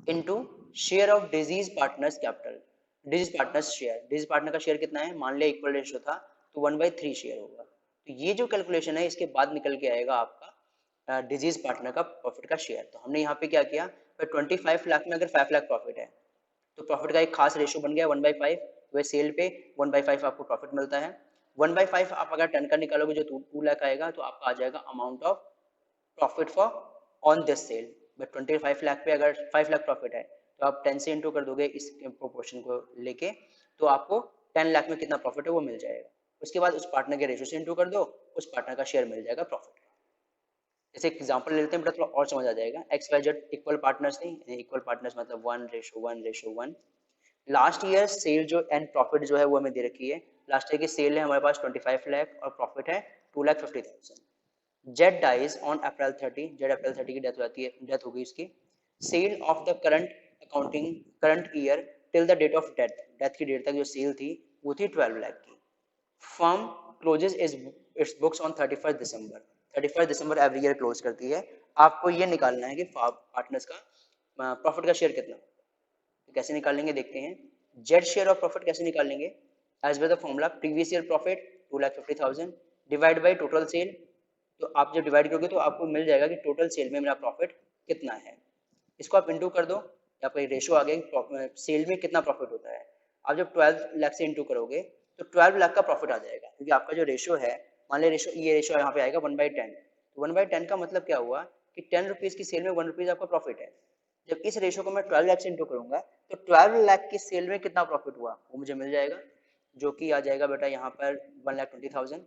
into share of disease partners capital. Disease partners share, disease partner का शेयर कितना है, मान लिया इक्वल रेशियो था तो 1/3 शेयर होगा। तो ये जो कैलकुलेशन है इसके बाद निकल के आएगा आपका डिजीज पार्टनर का प्रॉफिट का शेयर। तो हमने यहाँ पे क्या किया, 25 लाख में अगर 5 लाख प्रॉफिट है तो प्रॉफिट का एक खास रेशियो बन गया 1/5, वह सेल पे 1/5 आपको प्रॉफिट मिलता है। 1/5 आप अगर 10 का निकालोगे जो 2 लाख आएगा, तो आपका आ जाएगा amount of profit for on this sale. But 25 lakh पे अगर 5 लाख प्रॉफिट है तो आप 10 से इंटू कर दोगे इस प्रोपोर्शन को लेके, तो आपको 10 लाख में कितना प्रॉफिट है वो मिल जाएगा। उसके बाद उस पार्टनर के रेशियो से इंटू कर दो, उस पार्टनर का शेयर मिल जाएगा प्रॉफिट। जैसे एग्जांपल लेते हैं, बड़ा थोड़ा और समझ आ जाएगा। X Y Z equal partners नहीं, इक्वल पार्टनर्स मतलब 1:1:1। लास्ट ईयर सेल जो एंड प्रॉफिट जो है वो हमें दे रखी है। लास्ट ईयर की सेल है हमारे पास 25 लाख और प्रॉफिट है 2,50,000। Z dies on April 30, Z April 30 की डेथ हो जाती है, डेथ हो गई उसकी। Sale of the current year till the date of death, death की डेट तक जो सेल थी वो थी 12 लाख की। Firm closes its books on 31 December, 31 December every year close करती है। आपको ये निकालना है कि पार्टनर्स का प्रॉफिट का शेयर कितना, तो कैसे निकालेंगे देखते हैं। जेड शेयर ऑफ प्रॉफिट कैसे निकालेंगे, as by the formula previous year profit 2,50,000 divide by total sale. तो आप जब डिवाइड करोगे तो आपको मिल जाएगा कि टोटल सेल में मेरा प्रॉफिट कितना है। इसको आप इंटू कर दो, या कोई रेशो आ गया सेल में कितना प्रॉफिट होता है। आप जब 12 लाख से इंटू करोगे तो 12 लाख का प्रॉफिट आ जाएगा, क्योंकि आपका जो रेशो है, मान लिया रेशो, ये रेशो यहाँ पे आएगा 1/10। तो 1/10 का मतलब क्या हुआ कि 10 रुपीज़ की सेल में 1 रुपीज़ आपका प्रॉफिट है। जब इस रेशो को मैं 12 लाख से इंटू करूंगा तो 12 लाख की सेल में कितना प्रॉफिट हुआ वो मुझे मिल जाएगा, जो कि आ जाएगा बेटा यहाँ पर 1,20,000।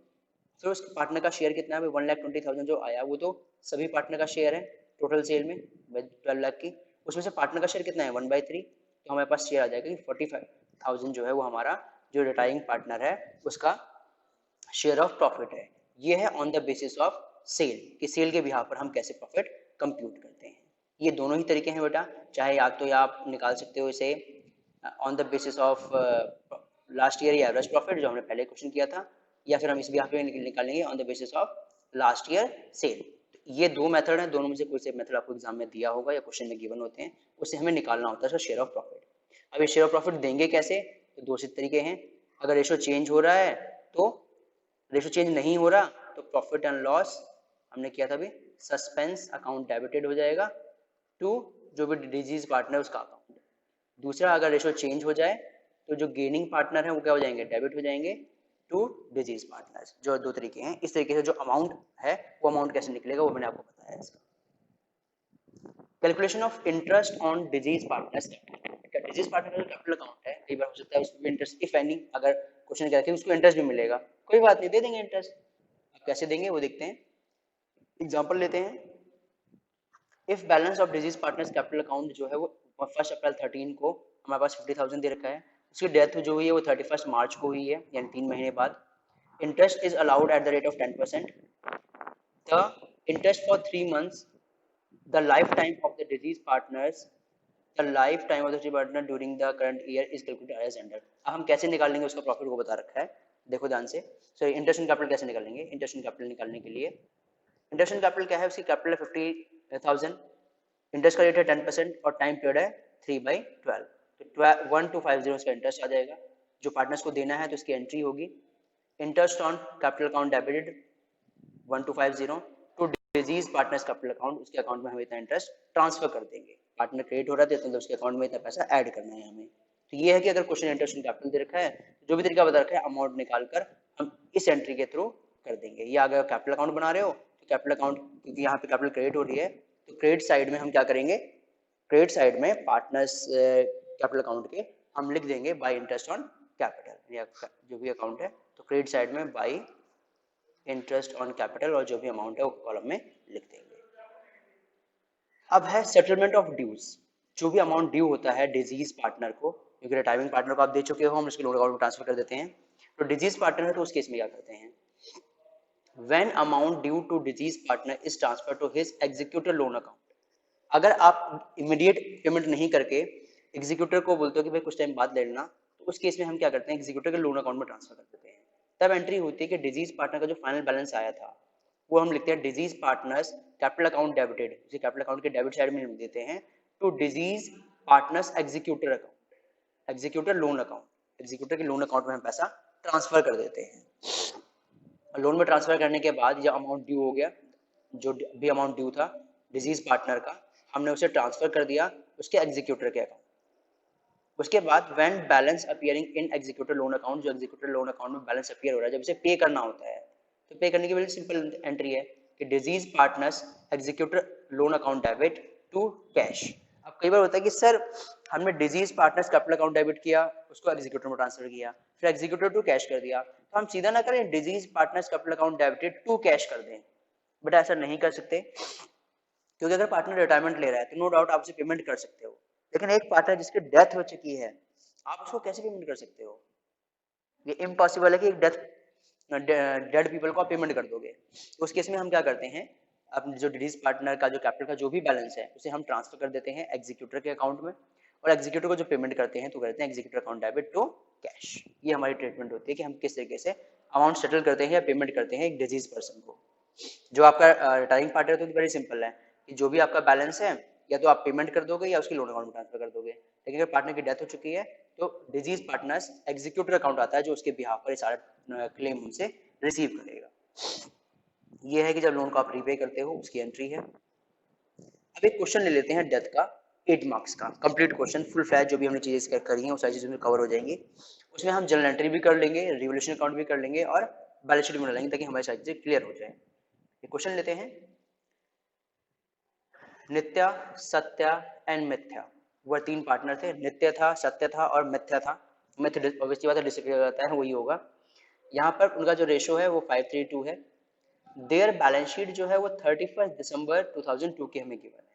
फिर उस पार्टनर का शेयर कितना है, 1,20,000 जो आया वो तो सभी पार्टनर का शेयर है टोटल सेल में 12 लाख की, उसमें से पार्टनर का शेयर कितना है 1/3। तो हमारे पास शेयर आ जाएगा कि 45,000 जो है वो हमारा जो रिटायरिंग पार्टनर है उसका शेयर ऑफ प्रॉफिट है। ये है on the basis of sale, कि सेल के बिहाफ पर हम कैसे प्रॉफिट कंप्यूट करते हैं। ये दोनों ही तरीके हैं बेटा, चाहे या तो या आप निकाल सकते हो इसे on the basis of last year या एवरेज प्रॉफिट जो हमने पहले क्वेश्चन किया था, या फिर हम इस बिहाफ पे निकालेंगे on the basis of last year cell. ये दो मेथड हैं, दोनों में से कोई से मेथड आपको एग्जाम में दिया होगा या क्वेश्चन में गिवन होते हैं, उससे हमें निकालना होता है शेयर ऑफ प्रॉफिट। अब ये शेयर ऑफ प्रॉफिट देंगे कैसे, तो दो से तरीके हैं। अगर रेशो चेंज हो रहा है तो, रेशो चेंज नहीं हो रहा तो प्रॉफिट एंड लॉस हमने किया था अभी, सस्पेंस अकाउंट डेबिटेड हो जाएगा टू जो भी डिजीज पार्टनर उसका अकाउंट। दूसरा, अगर रेशो चेंज हो जाए तो जो गेनिंग पार्टनर है वो क्या हो जाएंगे, डेबिट हो जाएंगे टू डिजीज पार्टनर्स। जो दो तरीके हैं, इस तरीके से जो अमाउंट है वो अमाउंट कैसे निकलेगा वो मैंने आपको बताया इसका। Calculation of interest on disease partners capital. Disease partner का जो कैपिटल अकाउंट है, कई बार हो सकता है उसमें इंटरेस्ट इफ एनी, अगर क्वेश्चन क्या है उसको इंटरेस्ट भी मिलेगा, कोई बात नहीं, दे देंगे इंटरेस्ट। अब कैसे देंगे वो देखते हैं, एग्जांपल लेते हैं। If balance of disease partners capital account जो है वो 1 अप्रैल 13 को हमारे पास 50,000 दे रखा है, उसकी डेथ जो हुई है वो 31 मार्च को हुई है, यानी 3 महीने बाद। Interest is allowed at the rate of 10%। The interest for 3 months, the lifetime of the deceased partners, the lifetime of the deceased partner during the current year is calculated as under। अब हम कैसे निकालेंगे उसका profit को बता रखा है, देखो ध्यान से। सो इंटरेस्ट इन कैपिटल कैसे निकालेंगे? इंटरेस्ट इन कैपिटल निकालने के लिए इंटरेस्ट इन कैपिटल क्या है, उसकी कैपिटल है 50,000, इंटरेस्ट का रेट है 10% और टाइम पीरियड है 3/12, तो 1250 उसका इंटरेस्ट आ जाएगा। जो पार्टनर्स को देना है तो उसकी एंट्री होगी interest on capital account debited 1250 to deceased partners capital account, उसके अकाउंट में हम इतना इंटरेस्ट ट्रांसफर कर देंगे। पार्टनर क्रेडिट हो रहा है तो उसके अकाउंट में इतना पैसा ऐड करना है हमें। तो ये है कि अगर क्वेश्चन इंटरेस्ट इन कैपिटल दे रखा है, जो भी तरीका बता रखा है अमाउंट निकालकर हम इस एंट्री के थ्रू कर देंगे। या अगर कैपिटल अकाउंट बना रहे हो तो कैपिटल अकाउंट, क्योंकि यहाँ पे कैपिटल क्रेडिट हो रही है तो क्रेडिट साइड में हम क्या करेंगे, क्रेडिट साइड में पार्टनर्स कैपिटल अकाउंट के हम लिख देंगे बाय इंटरेस्ट ऑन कैपिटल, या जो भी अकाउंट है तो क्रेडिट साइड में बाय इंटरेस्ट ऑन कैपिटल और जो भी अमाउंट है वो कॉलम में लिख देंगे। अब है सेटलमेंट ऑफ ड्यूज, जो भी अमाउंट ड्यू होता है डिजीज पार्टनर को, क्योंकि रिटायरिंग पार्टनर को आप दे चुके हो, हम उसके लोन अकाउंट में ट्रांसफर कर देते हैं। तो डिजीज पार्टनर है तो उस केस में क्या करते हैं, when amount due to deceased partner is transfer to his executor loan account. अगर आप इमीडिएट पेमेंट नहीं करके एग्जीक्यूटर को बोलते हो कि भाई कुछ टाइम बाद ले लेना, तो उस केस में हम क्या करते हैं, एग्जीक्यूटर के लोन अकाउंट में ट्रांसफर कर देते हैं। तब एंट्री होती है कि डिजीज पार्टनर का जो फाइनल बैलेंस आया था वो हम लिखते हैं deceased partners capital account debited, उसी कैपिटल अकाउंट के डेबिट साइड में हम देते हैं to deceased partners executor account, executor loan account, executor के लोन अकाउंट में हम पैसा ट्रांसफर कर देते हैं। लोन में ट्रांसफर करने के बाद जब अमाउंट ड्यू हो गया, जो भी अमाउंट ड्यू था डिजीज पार्टनर का, हमने उसे ट्रांसफर कर दिया उसके एग्जीक्यूटर के अकाउंट। उसके बाद when balance appearing in executor loan account, जो एग्जीक्यूटर लोन अकाउंट में बैलेंस अपीयर हो रहा है, जब उसे पे करना होता है, तो पे करने की बड़ी सिंपल एंट्री है कि deceased partners executor loan account debit to cash. अब कई बार होता है कि सर हमने deceased partners capital account debit किया, उसको एग्जीक्यूटर में ट्रांसफर किया, फिर एग्जीक्यूटर टू कैश कर दिया, तो हम सीधा ना करें deceased partners capital account debited to cash कर दें, बट ऐसा नहीं कर सकते, क्योंकि अगर पार्टनर रिटायरमेंट ले रहा है तो नो डाउट आप उसे पेमेंट कर सकते हो, लेकिन एक पार्टनर जिसकी डेथ हो चुकी है आप उसको कैसे पेमेंट कर सकते हो? ये इम्पॉसिबल है कि एक डेड पीपल को आप पेमेंट कर दोगे। तो उस केस में हम क्या करते हैं, अपने जो डिजीज पार्टनर का जो कैपिटल का जो भी बैलेंस है उसे हम ट्रांसफर कर देते हैं एग्जीक्यूटर के अकाउंट में, और एग्जीक्यूटर को जो पेमेंट करते हैं तो करते हैं executor account debit to cash. ये हमारी ट्रीटमेंट होती है कि हम किस तरीके से अमाउंट सेटल करते हैं या पेमेंट करते हैं एक डिजीज पर्सन को। जो आपका रिटायरिंग पार्टनर है तो वेरी सिंपल है कि जो भी आपका बैलेंस है या तो आप पेमेंट कर दोगे या उसकी लोन अकाउंट में ट्रांसफर कर दोगे, लेकिन अगर पार्टनर की डेथ हो चुकी है तो डिजीज पार्टनर्स एग्जीक्यूटर अकाउंट आता है जो उसके बिहाफ पर सारा क्लेम हमसे रिसीव करेगा। ये है कि जब लोन को आप रीपे करते हो उसकी एंट्री है। अब एक क्वेश्चन ले लेते हैं डेथ का 8 मार्क्स का कंप्लीट क्वेश्चन, फुल फ्लैश जो भी हमने चीजें करी हैं वो सारी चीजें कवर हो जाएंगी। उसमें हम जर्नल एंट्री भी कर लेंगे, रिवोल्यूशन अकाउंट भी कर लेंगे और बैलेंस शीट भी बना लेंगे ताकि हमारी सारी चीजें क्लियर हो जाए। क्वेश्चन लेते हैं, नित्या, सत्या एंड मिथ्या, वह 3 पार्टनर थे, नित्य था, सत्य था और मिथ्या था। मिथ्या ऑब्वियसली बात है डिसअपीयर करता है, वही होगा। यहाँ पर उनका जो रेशो है वो 5:3 है। देयर बैलेंस शीट जो है वो 31 दिसंबर 2002 की हमें गिवन है।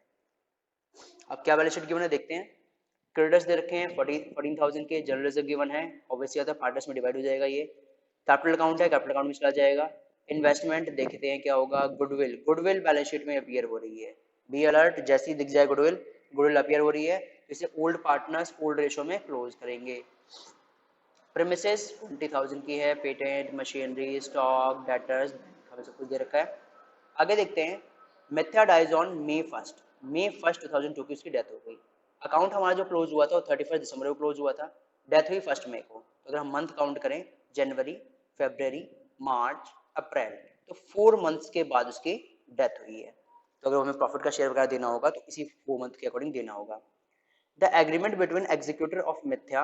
अब क्या बैलेंस शीट गिवन है देखते हैं। क्रेडिटर्स दे रखे हैं 14,000 के, जनरल रिजर्व गिवन है, ऑब्वियसली आता है पार्टनर्स में डिवाइड हो जाएगा ये। कैपिटल अकाउंट है, कैपिटल अकाउंट में चला जाएगा। इन्वेस्टमेंट देखते हैं क्या होगा, गुडविल, गुडविल बैलेंस शीट में अपीयर हो रही है। बी अलर्ट, जैसे ही दिख जाए गुडविल, गुडविल अपीयर हो रही है, इसे ओल्ड पार्टनर्स ओल्ड रेशो में क्लोज करेंगे। प्रेमिसेस 20,000 की है, पेटेंट, मशीनरी, स्टॉक, डेटर्स, हमें सब कुछ दे रखा है। आगे देखते हैं, मिथ्या डाइज ऑन May 1, 2002 की उसकी डेथ हो गई। अकाउंट हमारा जो क्लोज हुआ था वो 31 दिसंबर को क्लोज हुआ था, डेथ हुई 1 मई को। तो अगर हम मंथ काउंट करें जनवरी, फरवरी, मार्च, अप्रैल, तो 4 मंथ्स के बाद उसकी डेथ हुई है। तो अगर हमें प्रॉफिट का शेयर वगैरह देना होगा तो इसी 4 मंथ के अकॉर्डिंग देना होगा। The agreement between executor of Mithya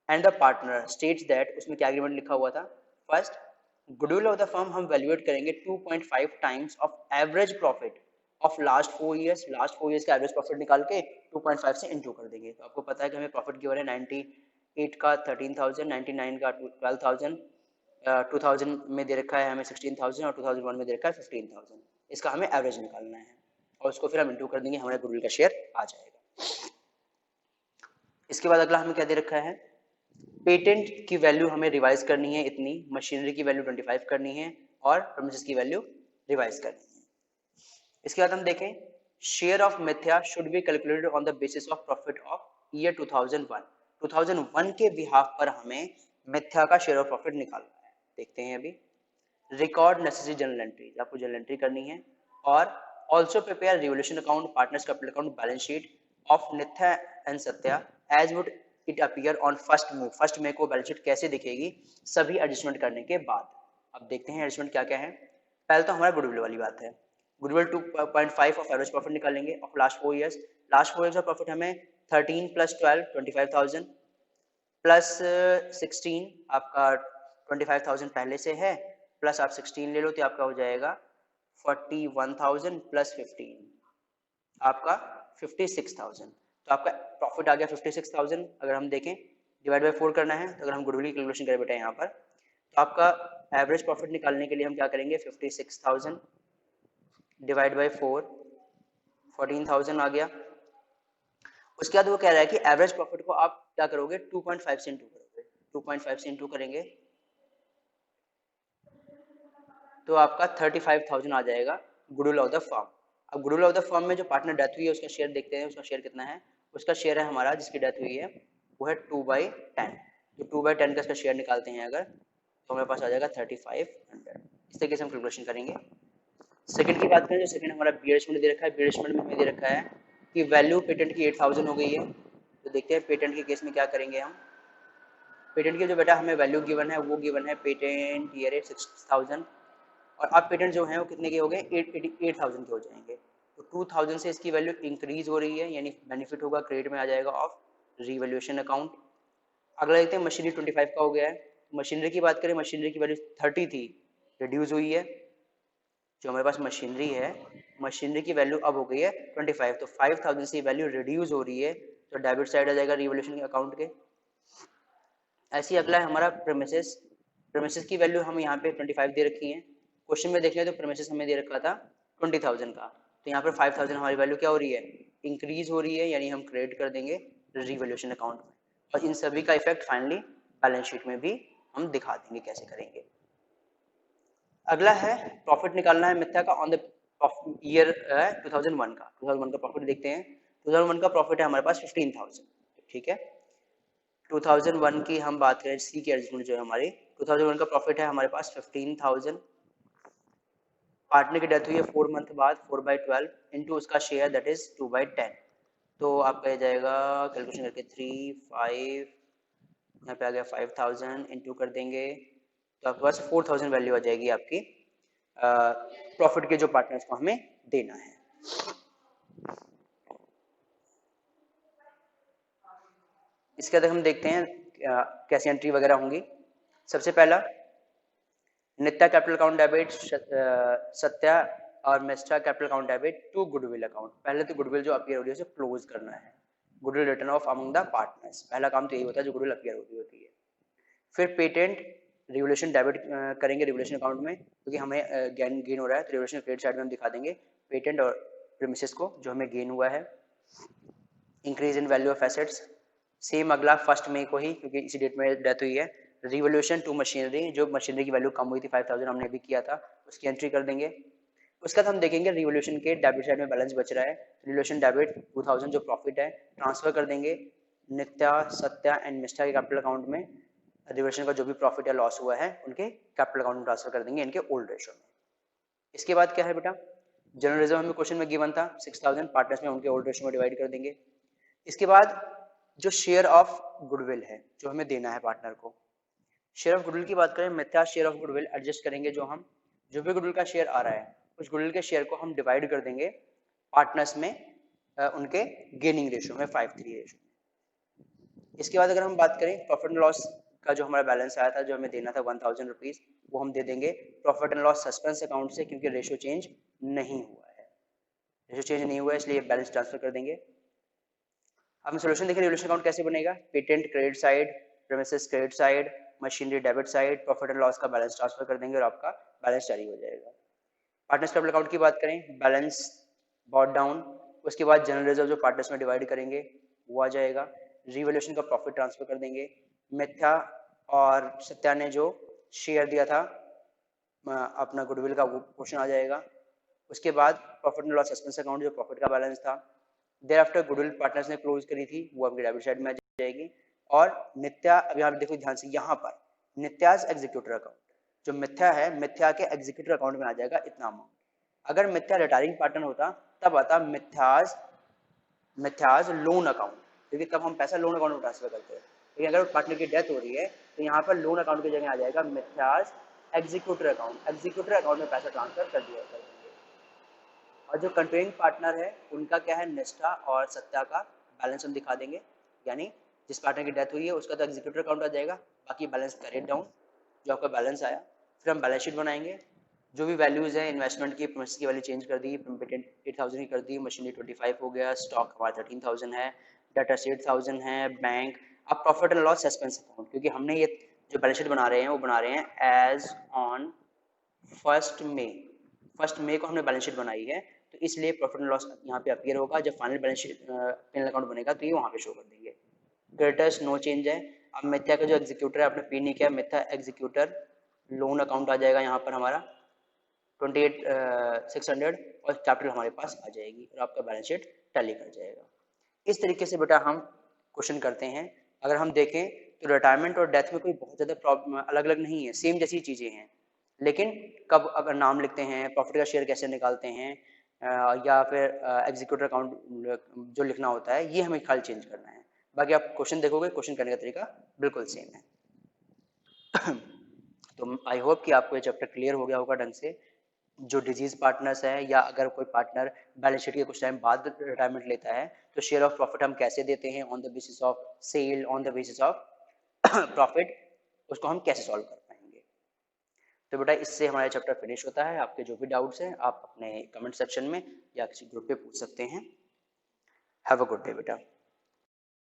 and the partner states that, उसमें क्या एग्रीमेंट लिखा हुआ था, first goodwill of the firm हम वैल्यूएट करेंगे 2.5 times of average profit of last 4 years, last 4 years का एवरेज प्रॉफिट निकाल के 2.5 से इनटू कर देंगे। तो आपको पता है कि हमें प्रॉफिट गिवन है 98 का 13,000, 99 का 12,000, 2000 में दे रखा है हमें 16,000 और 2001 में दे रखा है 15,000। इसका हमें एवरेज निकालना है और उसको फिर हम इनटू कर देंगे, हमारे गुडविल का शेयर आ जाएगा। इसके बाद अगला हमें क्या दे रखा है, पेटेंट की वैल्यू हमें रिवाइज करनी है इतनी, मशीनरी की वैल्यू 25 करनी है और प्रेमिसेस की वैल्यू रिवाइज करनी है। इसके बाद हम देखें शेयर ऑफ मिथ्या should be calculated on the basis of profit of year 2001 के बिहाफ पर हमें मिथ्या का शेयर ऑफ प्रॉफिट निकालना है। देखते हैं अभी रिकॉर्ड नेसेसरी जनरल एंट्री, आपको जनरल एंट्री करनी है और also prepare revaluation account, partners capital account, balance sheet of Nitya and Satya as would it appear on first May को बैलेंस शीट कैसे दिखेगी सभी एडजस्टमेंट करने के बाद। अब देखते हैं एडजस्टमेंट क्या क्या है। पहले तो हमारा गुडविल वाली बात है, गुडविल 2.5 ऑफ एवरेज प्रॉफिट निकालेंगे of last 4 years. Last 4 years का प्रॉफिट हमें 13 + 12 25,000 प्लस 16 आपका 25,000 पहले से है, प्लस आप 16 ले लो तो आपका हो जाएगा 41,000 प्लस 15 आपका 56,000। तो आपका प्रॉफिट आ गया 56,000। अगर हम देखें डिवाइड बाय 4 करना है तो अगर हम गुडविल की कैलकुलेशन करें बेटा यहाँ पर तो आपका एवरेज प्रॉफिट निकालने के लिए हम क्या करेंगे 56,000 डिवाइड बाय 4 14,000 आ गया। उसके बाद वो कह रहा है कि एवरेज प्रॉफिट को आप क्या करोगे 2.5 से इंटू करोगे, 2.5 से इंटू करेंगे तो आपका 35,000 आ जाएगा गुडविल ऑफ द फर्म। अब गुडविल ऑफ द फर्म में जो पार्टनर डेथ हुई है उसका शेयर देखते हैं, उसका शेयर कितना है। उसका शेयर है हमारा जिसकी डेथ हुई है वो है 2/10, तो 2/10 का इसका शेयर निकालते हैं अगर तो हमारे पास आ जाएगा 3500। इस तरीके से हम कैलकुलेशन करेंगे। सेकंड की बात करें जो सेकंड हमारा बीएडजमेंट दे रखा है, बीएडजमेंट में हमें दे रखा है कि वैल्यू पेटेंट की 8,000 हो गई है। तो देखते हैं पेटेंट के केस में क्या करेंगे हम। पेटेंट की जो बेटा हमें वैल्यू गिवन है वो गिवन है पेटेंट ईयर है 6,000 और अब पेटेंट जो है वो कितने के हो गए 8,000 के हो जाएंगे। तो 2,000 से इसकी वैल्यू इंक्रीज हो रही है यानी बेनिफिट होगा क्रेडिट में आ जाएगा ऑफ रिवैल्यूएशन अकाउंट। अगला देखते हैं मशीनरी 25 का हो गया है। मशीनरी की बात करें मशीनरी की वैल्यू 30 थी रिड्यूस हुई है, जो हमारे पास मशीनरी है मशीनरी की वैल्यू अब हो गई है 25, तो 5,000 से वैल्यू रिड्यूस हो रही है तो डेबिट साइड आ जाएगा रिवैल्यूएशन अकाउंट के। ऐसे ही अगला है हमारा प्रेमिसेस, प्रेमिसेस की वैल्यू हम यहाँ पे 25 दे रखी है। क्वेश्चन में देखें तो प्रेमिसेस हमें दे रखा था 20,000 का, तो यहाँ पर 5,000 हमारी वैल्यू क्या हो रही है इंक्रीज हो रही है यानी हम क्रेडिट कर देंगे रिवैल्यूएशन अकाउंट में और इन सभी का इफेक्ट फाइनली बैलेंस शीट में भी हम दिखा देंगे कैसे करेंगे। अगला है प्रॉफिट निकालना है मिथ्या का ऑन द ईयर 2001 का। 2001 का प्रॉफिट देखते हैं। 2001 का प्रॉफिट है हमारे पास 15,000, ठीक है। 2001 की हम बात करें सी की एडजस्टमेंट जो है हमारी 2001 का प्रॉफिट है हमारे पास 15,000। पार्टनर की डेथ हुई है 4 मंथ बाद 4/12 इंटू उसका शेयर दैट इज 2/10, तो आपका ये जाएगा कैलकुलेशन करके 3 5 यहाँ पे आ गया 5,000 इंटू कर देंगे तो आपके पास 4,000 वैल्यू आ जाएगी आपकी प्रॉफिट के जो पार्टनर्स को हमें देना है। इसके बाद हम देखते हैं कैसी एंट्री वगैरह होंगी। सबसे पहला Nitya capital account debit, Satya और mister capital account debit to goodwill account. पहले तो गुडविल जो अपीयर हो रही है उसे क्लोज करना है, goodwill return of among the partners, पहला काम तो यही होता है जो गुडविल अपीयर होती है। फिर पेटेंट रिवोल्यूशन डेबिट करेंगे रिवोल्यूशन अकाउंट में क्योंकि हमें गेन हो रहा है तो रिवोल्यूशन क्रेडिट साइड में हम दिखा देंगे पेटेंट और प्रीमिसेस को जो हमें गेन हुआ है। Increase in value of assets same अगला 1 मई को ही क्योंकि इसी डेट में डेथ हुई है। रिवोल्यूशन टू मशीनरी जो मशीनरी की वैल्यू कम हुई थी 5,000 हमने भी किया था उसकी एंट्री कर देंगे। उसके बाद हम देखेंगे रिवोल्यूशन के डेबिट साइड में बैलेंस बच रहा है, रिवोल्यूशन डेबिट 2,000 जो प्रॉफिट है ट्रांसफर कर देंगे नित्या सत्या एंड मिस्टर के कैपिटल अकाउंट में। रिवोल्यूशन का जो भी प्रॉफिट या लॉस हुआ है उनके कैपिटल अकाउंट में ट्रांसफर कर देंगे इनके ओल्ड रेशो में। इसके बाद क्या है बेटा जनरल रिजर्व हमें क्वेश्चन में गिवन था 6,000 पार्टनर्स में उनके ओल्ड रेशो में डिवाइड कर देंगे। इसके बाद जो शेयर ऑफ गुडविल है जो हमें देना है पार्टनर को, शेयर ऑफ गुडविल की बात करें मिथ्या शेयर ऑफ गुडविल एडजस्ट करेंगे जो भी गुडविल का शेयर आ रहा है उस गुडविल के शेयर को हम डिवाइड कर देंगे पार्टनर्स में उनके गेनिंग रेशो में 5:3 रेशो में। इसके बाद अगर हम बात करें प्रॉफिट एंड लॉस का जो हमारा बैलेंस आया था जो हमें देना था 1,000 रुपीज वो हम दे देंगे profit and loss suspense account से क्योंकि रेशो चेंज नहीं हुआ है, रेशो चेंज नहीं हुआ है इसलिए बैलेंस ट्रांसफर कर देंगे। अब हम सोल्यूशन देखें रिवोल्यूशन अकाउंट कैसे बनेगा, patent credit side, premises credit side, machinery debit side, profit and loss का बैलेंस ट्रांसफर कर देंगे और आपका बैलेंस जारी हो जाएगा। पार्टनर्स कैपिटल अकाउंट की बात करें बैलेंस बॉट डाउन, उसके बाद जनरल रिजर्व जो पार्टनर्स में डिवाइड करेंगे वो आ जाएगा। रिवोल्यूशन का प्रॉफिट ट्रांसफर कर देंगे। मिथ्या और सत्या ने जो शेयर दिया था अपना गुडविल का पोर्शन आ जाएगा। उसके बाद profit and loss expense account जो प्रॉफिट का बैलेंस था, देयर आफ्टर गुडविल पार्टनर्स ने क्लोज करी थी वो आपकी डेबिट साइड में आ जाएगी। और नित्या, अभी आप देखो ध्यान से यहाँ पर नित्याज एग्जीक्यूटर अकाउंट, जो मिथ्या है मिथ्या के एग्जीक्यूटर अकाउंट में आ जाएगा इतना अमाउंट। अगर मिथ्या रिटायरिंग पार्टनर होता तब आता मिथ्याज लोन अकाउंट, क्योंकि तब हम पैसा लोन अकाउंट में ट्रांसफर करते हैं। लेकिन अगर पार्टनर की डेथ हो रही है तो यहाँ पर लोन अकाउंट की जगह आ जाएगा मिथ्याज एग्जीक्यूटर अकाउंट। एग्जीक्यूटर अकाउंट में पैसा ट्रांसफर कर दिया जाएगा। और जो कंट्रोलिंग पार्टनर है उनका क्या है, निष्ठा और सत्या का बैलेंस हम दिखा देंगे। यानी जिस पार्टनर की डेथ हुई है उसका तो एग्जीक्यूटर अकाउंट आ जाएगा, बाकी बैलेंस करेक्ट डाउन जो आपका बैलेंस आया। फिर हम बैलेंस शीट बनाएंगे, जो भी वैल्यूज़ है इन्वेस्टमेंट की, प्रीमिसेस की वैल्यू चेंज कर दी, पेटेंट 8000 की कर दी, मशीनरी 25 हो गया, स्टॉक हमारा 13000 है, डाटा 8000 है, बैंक। अब profit and loss expense account, क्योंकि हमने ये जो बैलेंस शीट बना रहे हैं वो बना रहे हैं एज ऑन 1 मई को हमने बैलेंस शीट बनाई है, तो इसलिए प्रॉफिट एंड लॉस यहाँ पे अपीयर होगा। जब फाइनल बैलेंस शीट पेनल अकाउंट बनेगा तो ये वहाँ पे शो कर देंगे। क्रेडिटर्स नो चेंज है। अब मिथ्या का जो एग्जीक्यूटर है आपने पे नहीं किया, मिथ्या एग्जीक्यूटर लोन अकाउंट आ जाएगा यहाँ पर हमारा 28,600 और कैपिटल हमारे पास आ जाएगी और आपका बैलेंस शीट टैली कर जाएगा। इस तरीके से बेटा हम क्वेश्चन करते हैं। अगर हम देखें तो रिटायरमेंट और डेथ में कोई बहुत ज़्यादा प्रॉब्लम अलग अलग नहीं है, सेम जैसी चीज़ें हैं। लेकिन कब अगर नाम लिखते हैं, प्रॉफिट का शेयर कैसे निकालते हैं, या फिर एग्जीक्यूटर अकाउंट जो लिखना होता है, ये हमें खाली चेंज करना है। बाकी आप क्वेश्चन देखोगे, क्वेश्चन करने का तरीका बिल्कुल सेम है। तो आई होप कि आपको ये चैप्टर क्लियर हो गया होगा ढंग से। जो डिजीज पार्टनर्स है या अगर कोई पार्टनर बैलेंस शीट के कुछ टाइम बाद रिटायरमेंट लेता है तो शेयर ऑफ प्रॉफिट हम कैसे देते हैं, on the basis of sale, on the basis of profit, उसको हम कैसे सॉल्व कर पाएंगे। तो बेटा इससे हमारा चैप्टर फिनिश होता है। आपके जो भी डाउट्स हैं आप अपने कमेंट सेक्शन में या किसी ग्रुप पे पूछ सकते हैं। हैव अ गुड डे बेटा।